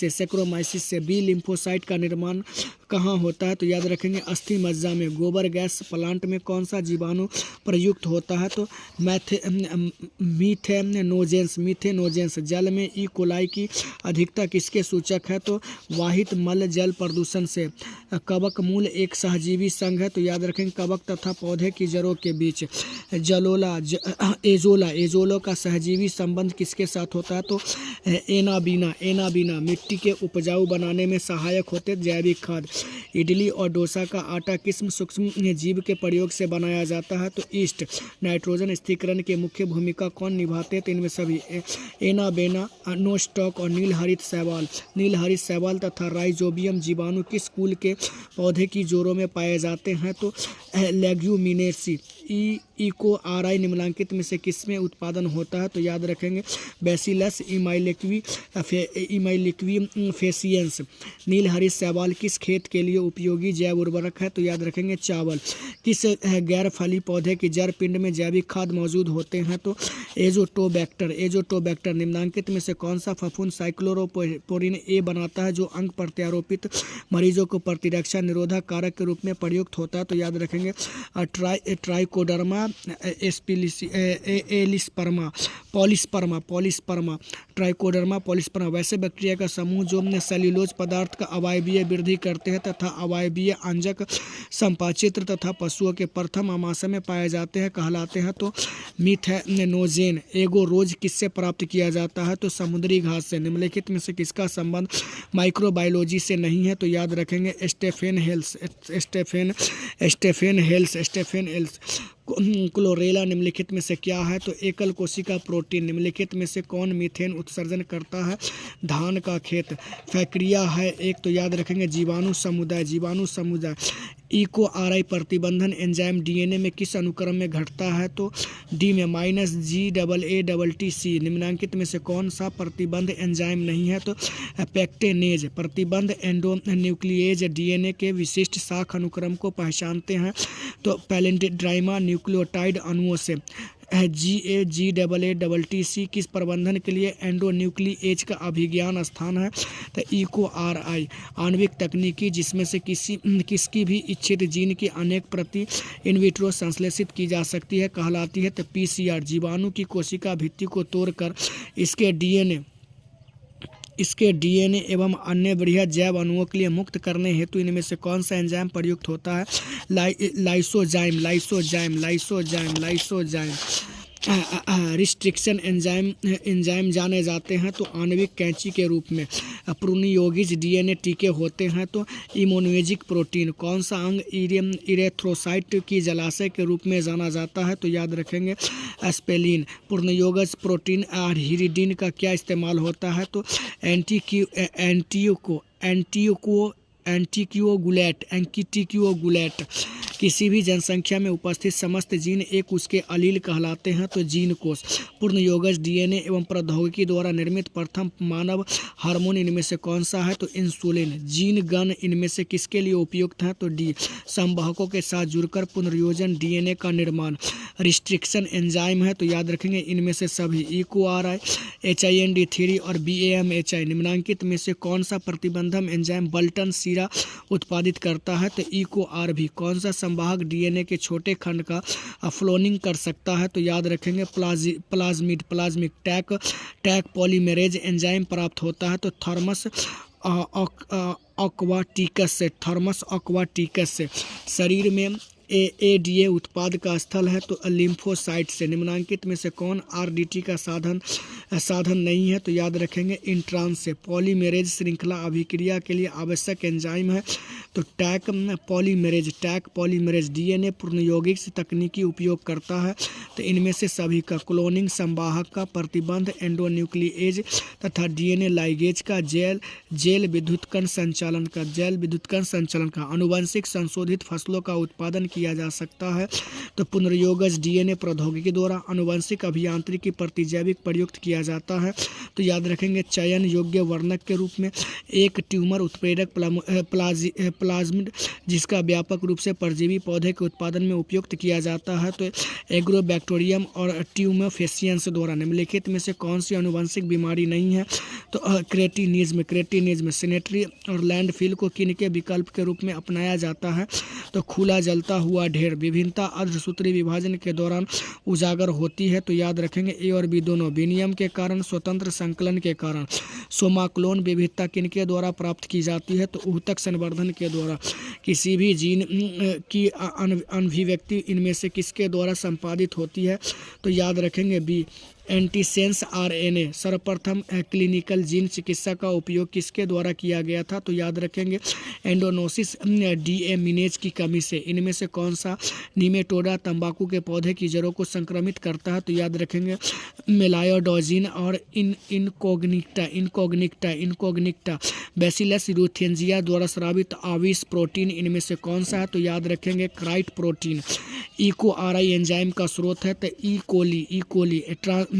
से। बी लिम्फोसाइट का निर्माण कहाँ होता है? तो याद रखेंगे अस्थि मज्जा में। गोबर गैस प्लांट में कौन सा जीवाणु प्रयुक्त होता है? तो मीथेनोजेंस। जल में ई कोलाई की अधिकता किसके सूचक है? तो वाहित मल जल प्रदूषण से। कवक मूल एक सहजीवी संघ है? तो याद रखेंगे कवक तथा पौधे की जड़ों के बीच। एजोला का सहजीवी संबंध किसके साथ होता है? तो एनाबीना। मिट्टी के उपजाऊ बनाने में सहायक होते जैविक खाद। इडली और डोसा का आटा किस सूक्ष्म जीव के प्रयोग से बनाया जाता है? तो ईस्ट। नाइट्रोजन स्थिरीकरण की मुख्य भूमिका कौन निभाते हैं? तो इनमें सभी एनाबेना, नोस्टॉक और नील हरित शैवाल तथा राइजोबियम जीवाणु किस कुल के पौधे की जोड़ों में पाए जाते हैं? तो लेग्यूमिनेसी। इकोआरआई निम्नलिखित में से किसमें उत्पादन होता है? तो याद रखेंगे बैसिलस इमाइलिक्वी फेसियंस। नील हरित शैवाल किस खेत के लिए उपयोगी जैव उर्वरक है? तो याद रखेंगे चावल। किस गैर फली पौधे की जड़ पिंड में जैविक खाद मौजूद होते हैं? तो एजोटोबैक्टर। निम्नांकित में से कौन सा फफूंद साइक्लोरोपोरिन ए बनाता है जो अंग प्रत्यारोपित मरीजों को प्रतिरक्षा निरोधक कारक के रूप में प्रयुक्त होता है? तो याद रखेंगे ट्राइको ट्राइकोडर्मा एलिस्पर्मा पॉलिस्पर्मा ट्राइकोडर्मा पॉलिस्पर्मा वैसे बैक्टीरिया का समूह जो सेल्यूलोज पदार्थ का अवायवीय वृद्धि करते हैं तथा अवायवीय अंजक संपाचित्र तथा पशुओं के प्रथम आमाशय में पाए जाते हैं कहलाते हैं। तो मिथेनोजेन एगोरोज किससे प्राप्त किया जाता है? तो समुद्री घास से। निम्नलिखित में से किसका संबंध माइक्रोबायोलॉजी से नहीं है? तो याद रखेंगे स्टेफेन हेल्स। क्लोरेला निम्नलिखित में से क्या है? तो एकल कोशिका प्रोटीन। निम्नलिखित में से कौन मीथेन उत्सर्जन करता है? धान का खेत। फैक्रिया है एक, तो याद रखेंगे जीवाणु समुदाय। इको आरआई प्रतिबंधन एंजाइम डीएनए में किस अनुक्रम में घटता है? तो डी में -GAATTC। निम्नांकित में से कौन सा प्रतिबंध एंजाइम नहीं है? तो पेक्टेनेज। प्रतिबंध एंडोन्यूक्लिएज डीएनए के विशिष्ट शाख अनुक्रम को पहचानते हैं। तो पैलेंडिड्राइमा न्यूक्लियोटाइड अणुओं से। GAATTC किस प्रबंधन के लिए एंडोन्यूक्लिएज का अभिज्ञान स्थान है? तो इको आरआई। आणविक तकनीकी जिसमें से किसकी भी इच्छित जीन की अनेक प्रति इनविट्रो संश्लेषित की जा सकती है कहलाती है? तो PCR। जीवाणु की कोशिका भित्ति को तोड़कर इसके डीएनए एवं अन्य बढ़िया जैव अणुओं के लिए मुक्त करने हेतु इनमें से कौन सा एंजाइम प्रयुक्त होता है? लाइसोजाइम। रिस्ट्रिक्शन एंजाइम जाने जाते हैं तो आणविक कैंची के रूप में। प्रोनियोगिज डीएनए टीके होते हैं तो इम्यूनोलॉजिक प्रोटीन। कौन सा अंग इरेथ्रोसाइट की जलाशय के रूप में जाना जाता है? तो याद रखेंगे स्पेलिन। पूर्णयोगज प्रोटीन हिरिडीन का क्या इस्तेमाल होता है? तो एंटीक्यूगुलेट। किसी भी जनसंख्या में उपस्थित समस्त जीन एक उसके अलील कहलाते हैं तो जीन कोष। पूर्णयोगज डीएनए एवं प्रौद्योगिकी द्वारा निर्मित प्रथम मानव हार्मोन इनमें से कौन सा है? तो इंसुलिन। जीन गण इनमें से किसके लिए उपयुक्त है? तो डी संवाहकों के साथ जुड़कर पुनर्योजन डीएनए का निर्माण। रिस्ट्रिक्शन एंजाइम है तो याद रखेंगे इनमें से सभी। इको आरआई, HIND3 और BAMHI। निम्नांकित में से कौन सा प्रतिबंधम एंजाइम बल्टन सीरा उत्पादित करता है? तो इको आरबी। कौन सा संवाहक डीएनए के छोटे खंड का फ्लोनिंग कर सकता है? तो याद रखेंगे प्लाज्मिक। टैक पॉलीमरेज एंजाइम प्राप्त होता है तो थर्मस अक्वाटिकस से। शरीर में ADA उत्पाद का स्थल है तो लिम्फोसाइट से। निम्नांकित में से कौन RDT का साधन नहीं है? तो याद रखेंगे इंट्रांस से। पॉलीमरेज श्रृंखला अभिक्रिया के लिए आवश्यक एंजाइम है तो टैक पॉलीमरेज। डीएनए पूर्णयौगिक तकनीकी उपयोग करता है तो इनमें से सभी का। क्लोनिंग संवाहक का प्रतिबंध एंडोन्यूक्लिएज तथा डीएनए लाइगेज का। जेल विद्युतकण संचालन का। अनुवंशिक संशोधित फसलों का उत्पादन किया जा सकता है तो पुनर्योगज डीएनए प्रौद्योगिकी द्वारा। अनुवंशिक अभियांत्रिकी प्रतिजैविक प्रयुक्त किया जाता है तो याद रखेंगे चयन योग्य वर्णक के रूप में। एक ट्यूमर उत्प्रेरक प्लाज्मिड जिसका व्यापक रूप से परजीवी पौधे के उत्पादन में उपयुक्त किया जाता है तो एग्रोबैक्टीरियम और ट्यूमोफेसियंस द्वारा। निम्नलिखित में से कौन सी अनुवंशिक बीमारी नहीं है? तो क्रेटिनिज्म। सेनेटरी और लैंडफिल को किन के विकल्प के रूप में अपनाया जाता है? तो खुला जलता हुआ ढेर। विभिन्नता अर्धसूत्री विभाजन के दौरान उजागर होती है तो याद रखेंगे A और B दोनों। विनियम के कारण, स्वतंत्र संकलन के कारण। सोमाक्लोन विविधता किनके द्वारा प्राप्त की जाती है? तो ऊतक संवर्धन के द्वारा। किसी भी जीन की अभिव्यक्ति इनमें से किसके द्वारा संपादित होती है? तो याद रखेंगे B एंटीसेंस RNA। सर्वप्रथम क्लिनिकल जीन चिकित्सा का उपयोग किसके द्वारा किया गया था? तो याद रखेंगे एंडोनोसिस डीएमिनेज की कमी से। इनमें से कौन सा निमेटोडा तंबाकू के पौधे की जड़ों को संक्रमित करता है? तो याद रखेंगे मेलायोडोजिन और इनकोग्निक्टा। बैसिलस यूथेंजिया द्वारा स्रावित आविष प्रोटीन इनमें से कौन सा है? तो याद रखेंगे क्राइट प्रोटीन। इको आरआई एंजाइम का स्रोत है तो ई कोली।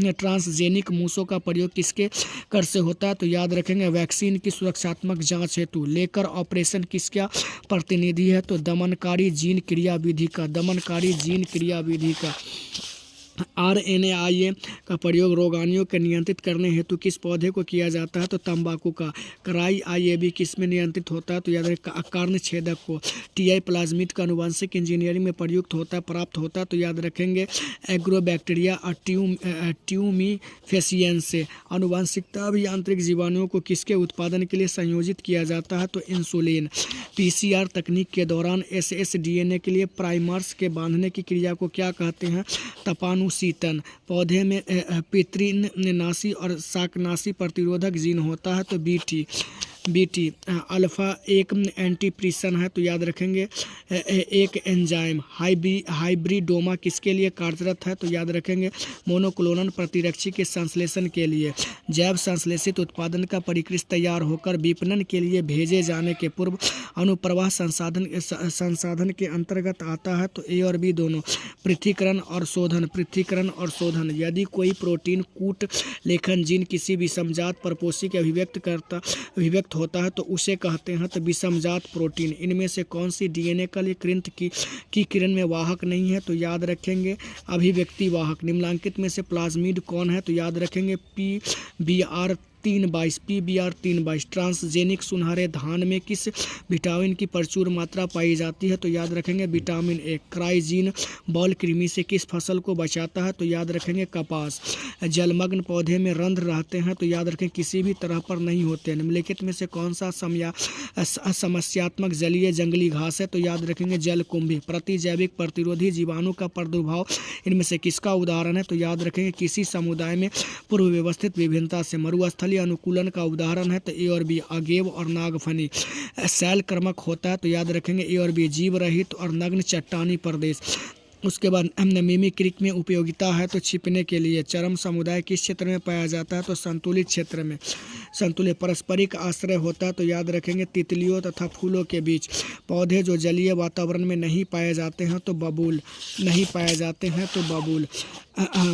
ट्रांसजेनिक मूसों का प्रयोग किसके कर से होता है? तो याद रखेंगे वैक्सीन की सुरक्षात्मक जांच हेतु। लेकर ऑपरेशन किसका प्रतिनिधि है? तो दमनकारी जीन क्रियाविधि का। RNAi का प्रयोग रोगाणुओं को नियंत्रित करने हेतु किस पौधे को किया जाता है? तो तंबाकू का। कराई IAB किस में नियंत्रित होता है? तो याद रखें कर्ण छेदक को। TI प्लाज्मिड का आनुवंशिक इंजीनियरिंग में प्रयुक्त होता है, प्राप्त होता है, तो याद रखेंगे एग्रोबैक्टीरिया और ट्यूमीफेसियंस से। आनुवंशिकता अभियांत्रिक जीवाणुओं को किसके उत्पादन के लिए संयोजित किया जाता है? तो इंसुलिन। PCR तकनीक के दौरान ssDNA के लिए प्राइमर्स के बांधने की क्रिया को क्या कहते हैं? तपानुशीतन। पौधे में पितृनाशी और शाकनाशी प्रतिरोधक जीन होता है, तो BT। अल्फा एक एंटीप्रिसन है, तो याद रखेंगे एक एंजाइम। हाइब्रिडोमा किसके लिए कार्यरत है? तो याद रखेंगे मोनोक्लोनल प्रतिरक्षी के संश्लेषण के लिए। जैव संश्लेषित उत्पादन का परिकृत तैयार होकर विपणन के लिए भेजे जाने के पूर्व अनुप्रवाह संसाधन के अंतर्गत आता है, तो A और B दोनों। पृथक्करण और शोधन। यदि कोई प्रोटीन कूट लेखन जीन किसी विषमजात परपोषी के अभिव्यक्त होता है, तो उसे कहते हैं तो विषमजात प्रोटीन। इनमें से कौन सी DNA कलिकृत की किरण में वाहक नहीं है? तो याद रखेंगे अभिव्यक्ति वाहक। निम्नलिखित में से प्लाज्मिड कौन है? तो याद रखेंगे PBR 322। ट्रांसजेनिक सुनहरे धान में किस विटामिन की प्रचुर मात्रा पाई जाती है? तो याद रखेंगे विटामिन A। क्राइजीन बॉल कृमि से किस फसल को बचाता है? तो याद रखेंगे कपास। जलमग्न पौधे में रंध्र रहते हैं, तो याद रखें किसी भी तरह पर नहीं होते। निम्नलिखित में से कौन सा समस्यात्मक जलीय जंगली घास है? तो याद रखेंगे जलकुंभी। प्रतिजैविक प्रतिरोधी जीवाणु का प्रादुर्भाव इनमें से किसका उदाहरण है? तो याद रखेंगे किसी समुदाय में पूर्व व्यवस्थित विभिन्नता से। मरुस्थलीय अनुकूलन का उदाहरण है, तो A और B अगेव और नागफनी। शैल कर्मक होता है, तो याद रखेंगे A और B जीव रहित और नग्न चट्टानी प्रदेश। उसके बाद मिमिक्री में उपयोगिता है, तो छिपने के लिए। चरम समुदाय किस क्षेत्र में पाया जाता है? तो संतुलित क्षेत्र में। संतुलित पारस्परिक आश्रय होता है, तो याद रखेंगे तितलियों तथा फूलों के बीच। पौधे जो जलीय वातावरण में नहीं पाए जाते हैं, तो बबूल।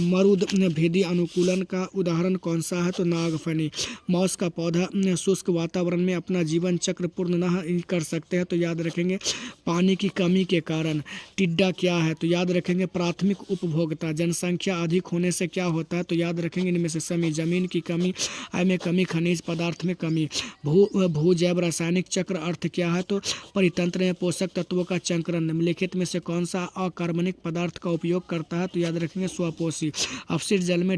मरुदभिदी अनुकूलन का उदाहरण कौन सा है? तो नागफनी। मौस का पौधा शुष्क वातावरण में अपना जीवन चक्र पूर्ण नहीं कर सकते हैं, तो याद रखेंगे पानी की कमी के कारण। टिड्डा क्या है? तो याद रखेंगे प्राथमिक उपभोक्ता। जनसंख्या अधिक होने से क्या होता है? तो याद रखेंगे इनमें से समी। जमीन की कमी, आय में कमी, खनिज पदार्थ में कमी। भूजैव रासायनिक चक्र अर्थ क्या है? तो परितंत्र में पोषक तत्वों का चक्रण। निम्नलिखित में से कौन सा अकार्बनिक पदार्थ का उपयोग करता है? तो याद रखेंगे स्वपोषी। अपशिष्ट जल में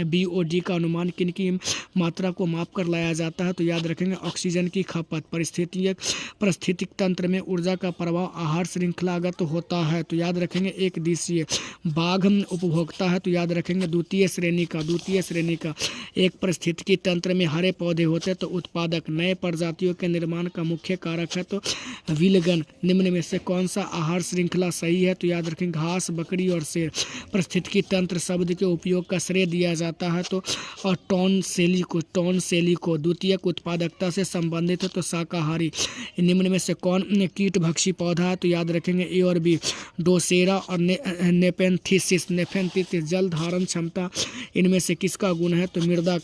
BOD का अनुमान किन की मात्रा को मापकर लाया जाता है? तो याद रखेंगे ऑक्सीजन की खपत। पारिस्थितिक तंत्र में ऊर्जा का प्रभाव आहार श्रृंखलागत होता है, तो याद रखेंगे एक दिशीय। बाघ उपभोक्ता है, तो याद रखेंगे द्वितीय श्रेणी का। एक पारिस्थितिकी तंत्र में हरे पौधे होते हैं, तो उत्पादक। नए प्रजातियों के निर्माण का मुख्य कारक है, तो विलगन। निम्न में से कौन सा आहार श्रृंखला सही है? तो याद रखेंगे घास, बकरी और शेर। पारिस्थितिकी तंत्र शब्द के उपयोग का श्रेय दिया जाता है, तो टॉन सेली को। द्वितीयक उत्पादकता से संबंधित है, तो शाकाहारी। निम्न में से कौन कीटभक्षी पौधा है? तो याद रखेंगे A और B डोसेरा और नेपेंथिसिस। जल धारण क्षमता इनमें से किसका गुण है? तो मृदा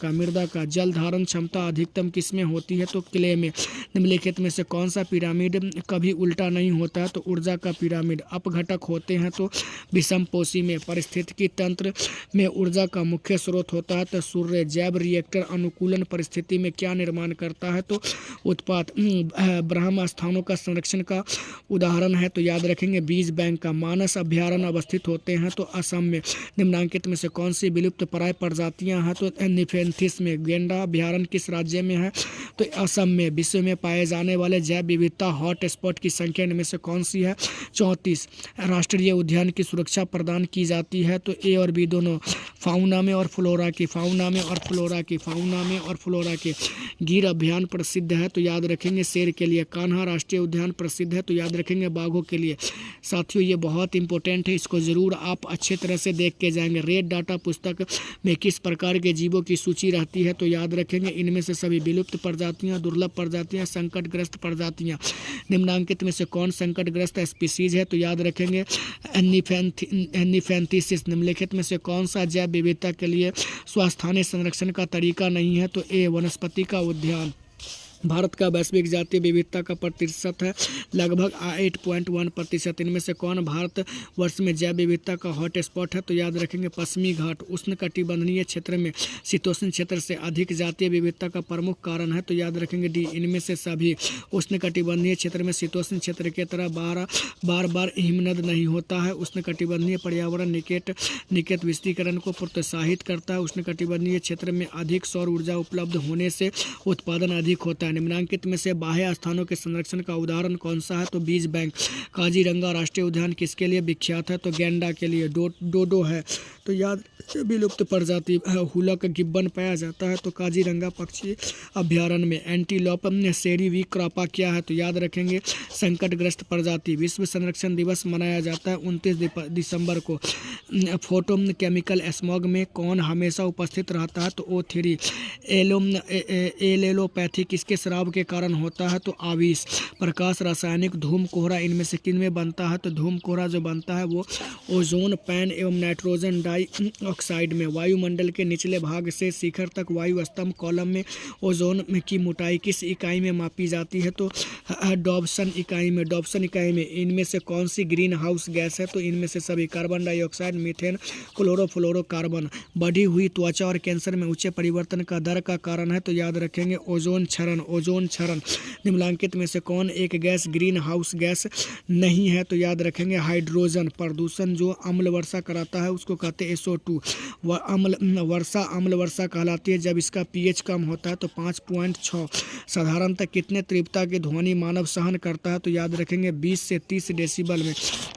का। जल धारण क्षमता अधिकतम किस में होती है? तो क्ले में। निम्नलिखित में से कौन सा पिरामिड कभी उल्टा नहीं होता है? तो ऊर्जा का पिरामिड। अपघटक होते हैं, तो विषमपोषी में। पारिस्थितिकी तंत्र में ऊर्जा का मुख्य स्रोत होता है, तो सूर्य। जैव रिएक्टर अनुकूलन परिस्थिति में क्या निर्माण करता है? तो उत्पाद। ब्रह्म स्थानों का संरक्षण का उदाहरण है, तो याद रखेंगे बीज बैंक का। मानस अभ्यारण्य अवस्थित होते हैं, तो असम में। निम्नांकित में से कौन सी विलुप्त प्राय प्रजातियां हैं? तो निफेंथिस में। गेंडा अभ्यारण्य किस राज्य में है? तो असम में। विश्व में पाए जाने वाले जैव विविधता हॉट स्पॉट की संख्या इनमें से कौन सी है? 34। राष्ट्रीय उद्यान की सुरक्षा प्रदान की जाती है, तो A और B दोनों। फाउना में और फ्लोरा की। गिर अभ्यारण्य प्रसिद्ध है, तो याद रखेंगे शेर के लिए। कान्हा राष्ट्रीय उद्यान प्रसिद्ध है, तो याद रखेंगे बाघों के लिए। साथियों ये बहुत इंपॉर्टेंट है, इसको ज़रूर आप अच्छे तरह से देख के जाएंगे। रेड डाटा पुस्तक में किस प्रकार के जीवों की सूची रहती है? तो याद रखेंगे इनमें से सभी विलुप्त प्रजातियां, दुर्लभ प्रजातियां, संकटग्रस्त प्रजातियां। निम्नांकित में से कौन संकटग्रस्त स्पीसीज है? तो याद रखेंगे निफेंथिसिस। निम्नलिखित में से कौन सा जैव विविधता के लिए स्वास्थ्य संरक्षण का तरीका नहीं है? तो A वनस्पति का उद्यान। भारत का वैश्विक जातीय विविधता का प्रतिशत है लगभग 8.1%। इनमें से कौन भारत वर्ष में जैव विविधता का हॉट स्पॉट है? तो याद रखेंगे पश्चिमी घाट। उष्णकटिबंधीय क्षेत्र में शीतोष्ण क्षेत्र से अधिक जातीय विविधता का प्रमुख कारण है? तो याद रखेंगे डी। इनमें से सभी उष्णकटिबंधीय क्षेत्र में शीतोष्ण क्षेत्र की तरह बार बार हिमनद नहीं होता है। उष्णकटिबंधीय पर्यावरण निकट विस्तीकरण को प्रोत्साहित करता है। उष्णकटिबंधीय क्षेत्र में अधिक सौर ऊर्जा उपलब्ध होने से उत्पादन अधिक होता है। निम्नलिखित में से बाह्य स्थानों के संरक्षण का उदाहरण कौन सा है? तो बीज बैंक। काजीरंगा राष्ट्रीय उद्यान किसके लिए विख्यात है? तो गैंडा के लिए। डोडो है तो याद विलुप्त प्रजाति हुलक गिब्बन पाया जाता है। तो काजीरंगा पक्षी अभ्यारण्य में। एंटीलोप सेरिविक्रापा क्या है? तो याद रखेंगे संकटग्रस्त प्रजाति। विश्व संरक्षण दिवस मनाया जाता है 29 दिसंबर को। फोटो केमिकल स्मॉग में कौन हमेशा उपस्थित रहता है? तो O3। एलोपैथी किसके श्राव के कारण होता है? तो आविष। प्रकाश रासायनिक धूम कोहरा इनमें से किन में बनता है? तो धूम कोहरा जो बनता है वो ओजोन पैन एवं नाइट्रोजन डाइऑक्साइड में। वायुमंडल के निचले भाग से शिखर तक वायु स्तंभ कॉलम में ओजोन की मोटाई किस इकाई में मापी जाती है? तो डॉब्सन इकाई में। डॉब्सन इकाई में। इनमें से कौन सी ग्रीन हाउस गैस है? तो इनमें से सभी कार्बन डाइऑक्साइड, मीथेन, क्लोरोफ्लोरोकार्बन। बढ़ी हुई त्वचा और कैंसर में ऊंचे परिवर्तन का दर का कारण है? तो याद रखेंगे ओजोन क्षरण। ओजोन क्षरण। निम्नलिखित में से कौन एक गैस ग्रीन हाउस गैस नहीं है? तो याद रखेंगे हाइड्रोजन। प्रदूषण जो अम्ल वर्षा कराता है उसको कहते हैं SO2। अम्ल वर्षा कहलाती है जब इसका pH कम होता है। तो 5.6। साधारणतः कितने तीव्रता की ध्वनि मानव सहन करता है? तो याद रखेंगे 20 से 30 डेसिबल में।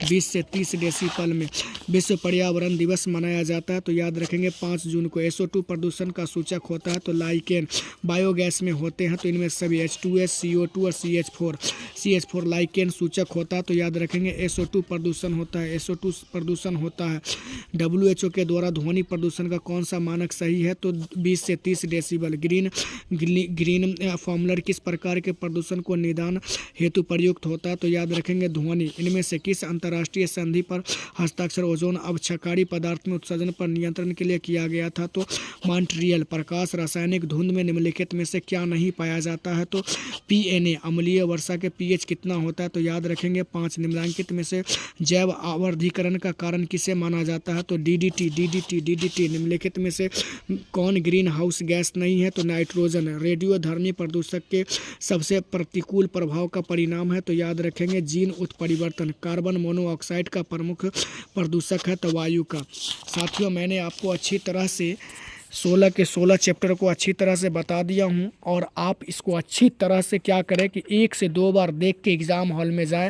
20 से 30 डेसिबल में। विश्व पर्यावरण दिवस मनाया जाता है। तो याद रखेंगे 5 जून को। SO2 प्रदूषण का सूचक होता है। तो लाइकेन। बायोगैस में होते हैं तो इनमें सभी H2S, CO2 और CH4 लाइकेन सूचक होता है। तो याद रखेंगे SO2 प्रदूषण होता है। SO2 प्रदूषण होता है। WHO के द्वारा ध्वनि प्रदूषण का कौन सा मानक सही है? तो 20 से 30 डेसिबल। ग्रीन फॉर्मूलर किस प्रकार के प्रदूषण को निदान हेतु प्रयुक्त होता है? तो याद रखेंगे ध्वनि। इनमें से किस अंतर्राष्ट्रीय संधि पर हस्ताक्षर ओजोन अवक्षयकारी पदार्थ में उत्सर्जन पर नियंत्रण के लिए किया गया था? तो मॉन्ट्रियल। प्रकाश रासायनिक धुंध में निम्नलिखित में से क्या नहीं पाया जाता है? तो PNA। अम्लीय वर्षा के pH कितना होता है? तो याद रखेंगे 5। निम्नलिखित में से जैव आवर्धीकरण का कारण किसे माना जाता है? तो DDT। निम्नलिखित में से कौन ग्रीन हाउस गैस नहीं है? तो नाइट्रोजन। रेडियोधर्मी प्रदूषक के सबसे प्रतिकूल प्रभाव का परिणाम है? तो याद रखेंगे जीन उत्परिवर्तन। कार्बन मोनोऑक्साइड का प्रमुख प्रदूषक है? तो वायु का। साथियों मैंने आपको अच्छी तरह से 16 के 16 चैप्टर को अच्छी तरह से बता दिया हूं और आप इसको अच्छी तरह से क्या करें कि 1 से 2 बार देख के एग्ज़ाम हॉल में जाएं।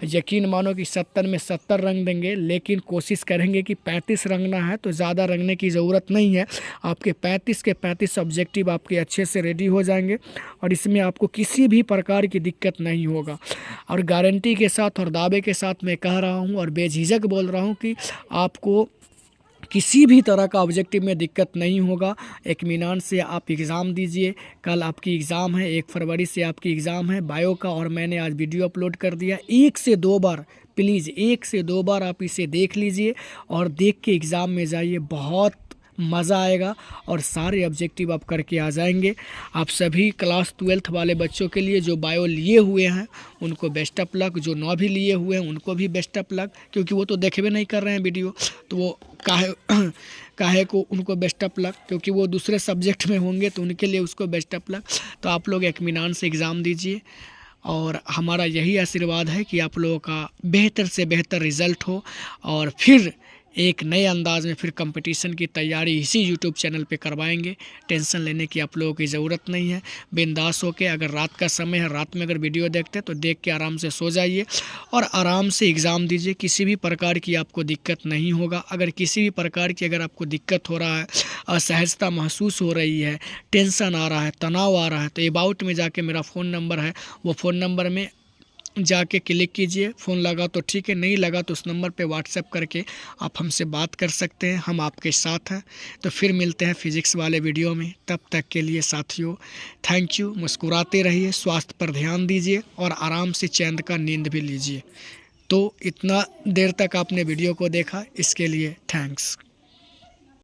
यकीन मानो कि 70 में 70 रंग देंगे, लेकिन कोशिश करेंगे कि 35 रंगना है तो ज़्यादा रंगने की ज़रूरत नहीं है। आपके 35 के 35 ऑब्जेक्टिव आपके अच्छे से रेडी हो जाएंगे और इसमें आपको किसी भी प्रकार की दिक्कत नहीं होगा। और गारंटी के साथ और दावे के साथ मैं कह रहा हूँ और बेझिझक बोल रहा हूँ कि आपको किसी भी तरह का ऑब्जेक्टिव में दिक्कत नहीं होगा। इत्मीनान से आप एग्ज़ाम दीजिए। कल आपकी एग्ज़ाम है, 1 फरवरी से आपकी एग्ज़ाम है बायो का, और मैंने आज वीडियो अपलोड कर दिया। 1 से 2 बार प्लीज़ 1 से 2 बार आप इसे देख लीजिए और देख के एग्ज़ाम में जाइए। बहुत मज़ा आएगा और सारे ऑब्जेक्टिव आप करके आ जाएंगे। आप सभी क्लास 12th वाले बच्चों के लिए जो बायो लिए हुए हैं उनको बेस्ट ऑफ लक, जो 9 भी लिए हुए हैं उनको भी बेस्ट ऑफ लक, क्योंकि वो तो देखबे नहीं कर रहे हैं वीडियो, तो वो काहे को उनको बेस्ट ऑफ लक, क्योंकि वो दूसरे सब्जेक्ट में होंगे तो उनके लिए उसको बेस्ट ऑफ लक। तो आप लोग इत्मीनान से एग्ज़ाम दीजिए और हमारा यही आशीर्वाद है कि आप लोगों का बेहतर से बेहतर रिज़ल्ट हो और फिर एक नए अंदाज में फिर कंपटीशन की तैयारी इसी यूट्यूब चैनल पे करवाएंगे। टेंशन लेने की आप लोगों की ज़रूरत नहीं है। बिंदास होके, अगर रात का समय है, रात में अगर वीडियो देखते हैं तो देख के आराम से सो जाइए और आराम से एग्ज़ाम दीजिए। किसी भी प्रकार की आपको दिक्कत नहीं होगा। अगर किसी भी प्रकार की अगर आपको दिक्कत हो रहा है, असहजता महसूस हो रही है, टेंशन आ रहा है, तनाव आ रहा है, तो अबाउट में जाके मेरा फ़ोन नंबर है, वो फ़ोन नंबर में जाके क्लिक कीजिए। फ़ोन लगा तो ठीक है, नहीं लगा तो उस नंबर पे व्हाट्सएप करके आप हमसे बात कर सकते हैं। हम आपके साथ हैं। तो फिर मिलते हैं फिज़िक्स वाले वीडियो में। तब तक के लिए साथियों थैंक यू। मुस्कुराते रहिए, स्वास्थ्य पर ध्यान दीजिए और आराम से चैन का नींद भी लीजिए। तो इतना देर तक आपने वीडियो को देखा, इसके लिए थैंक्स।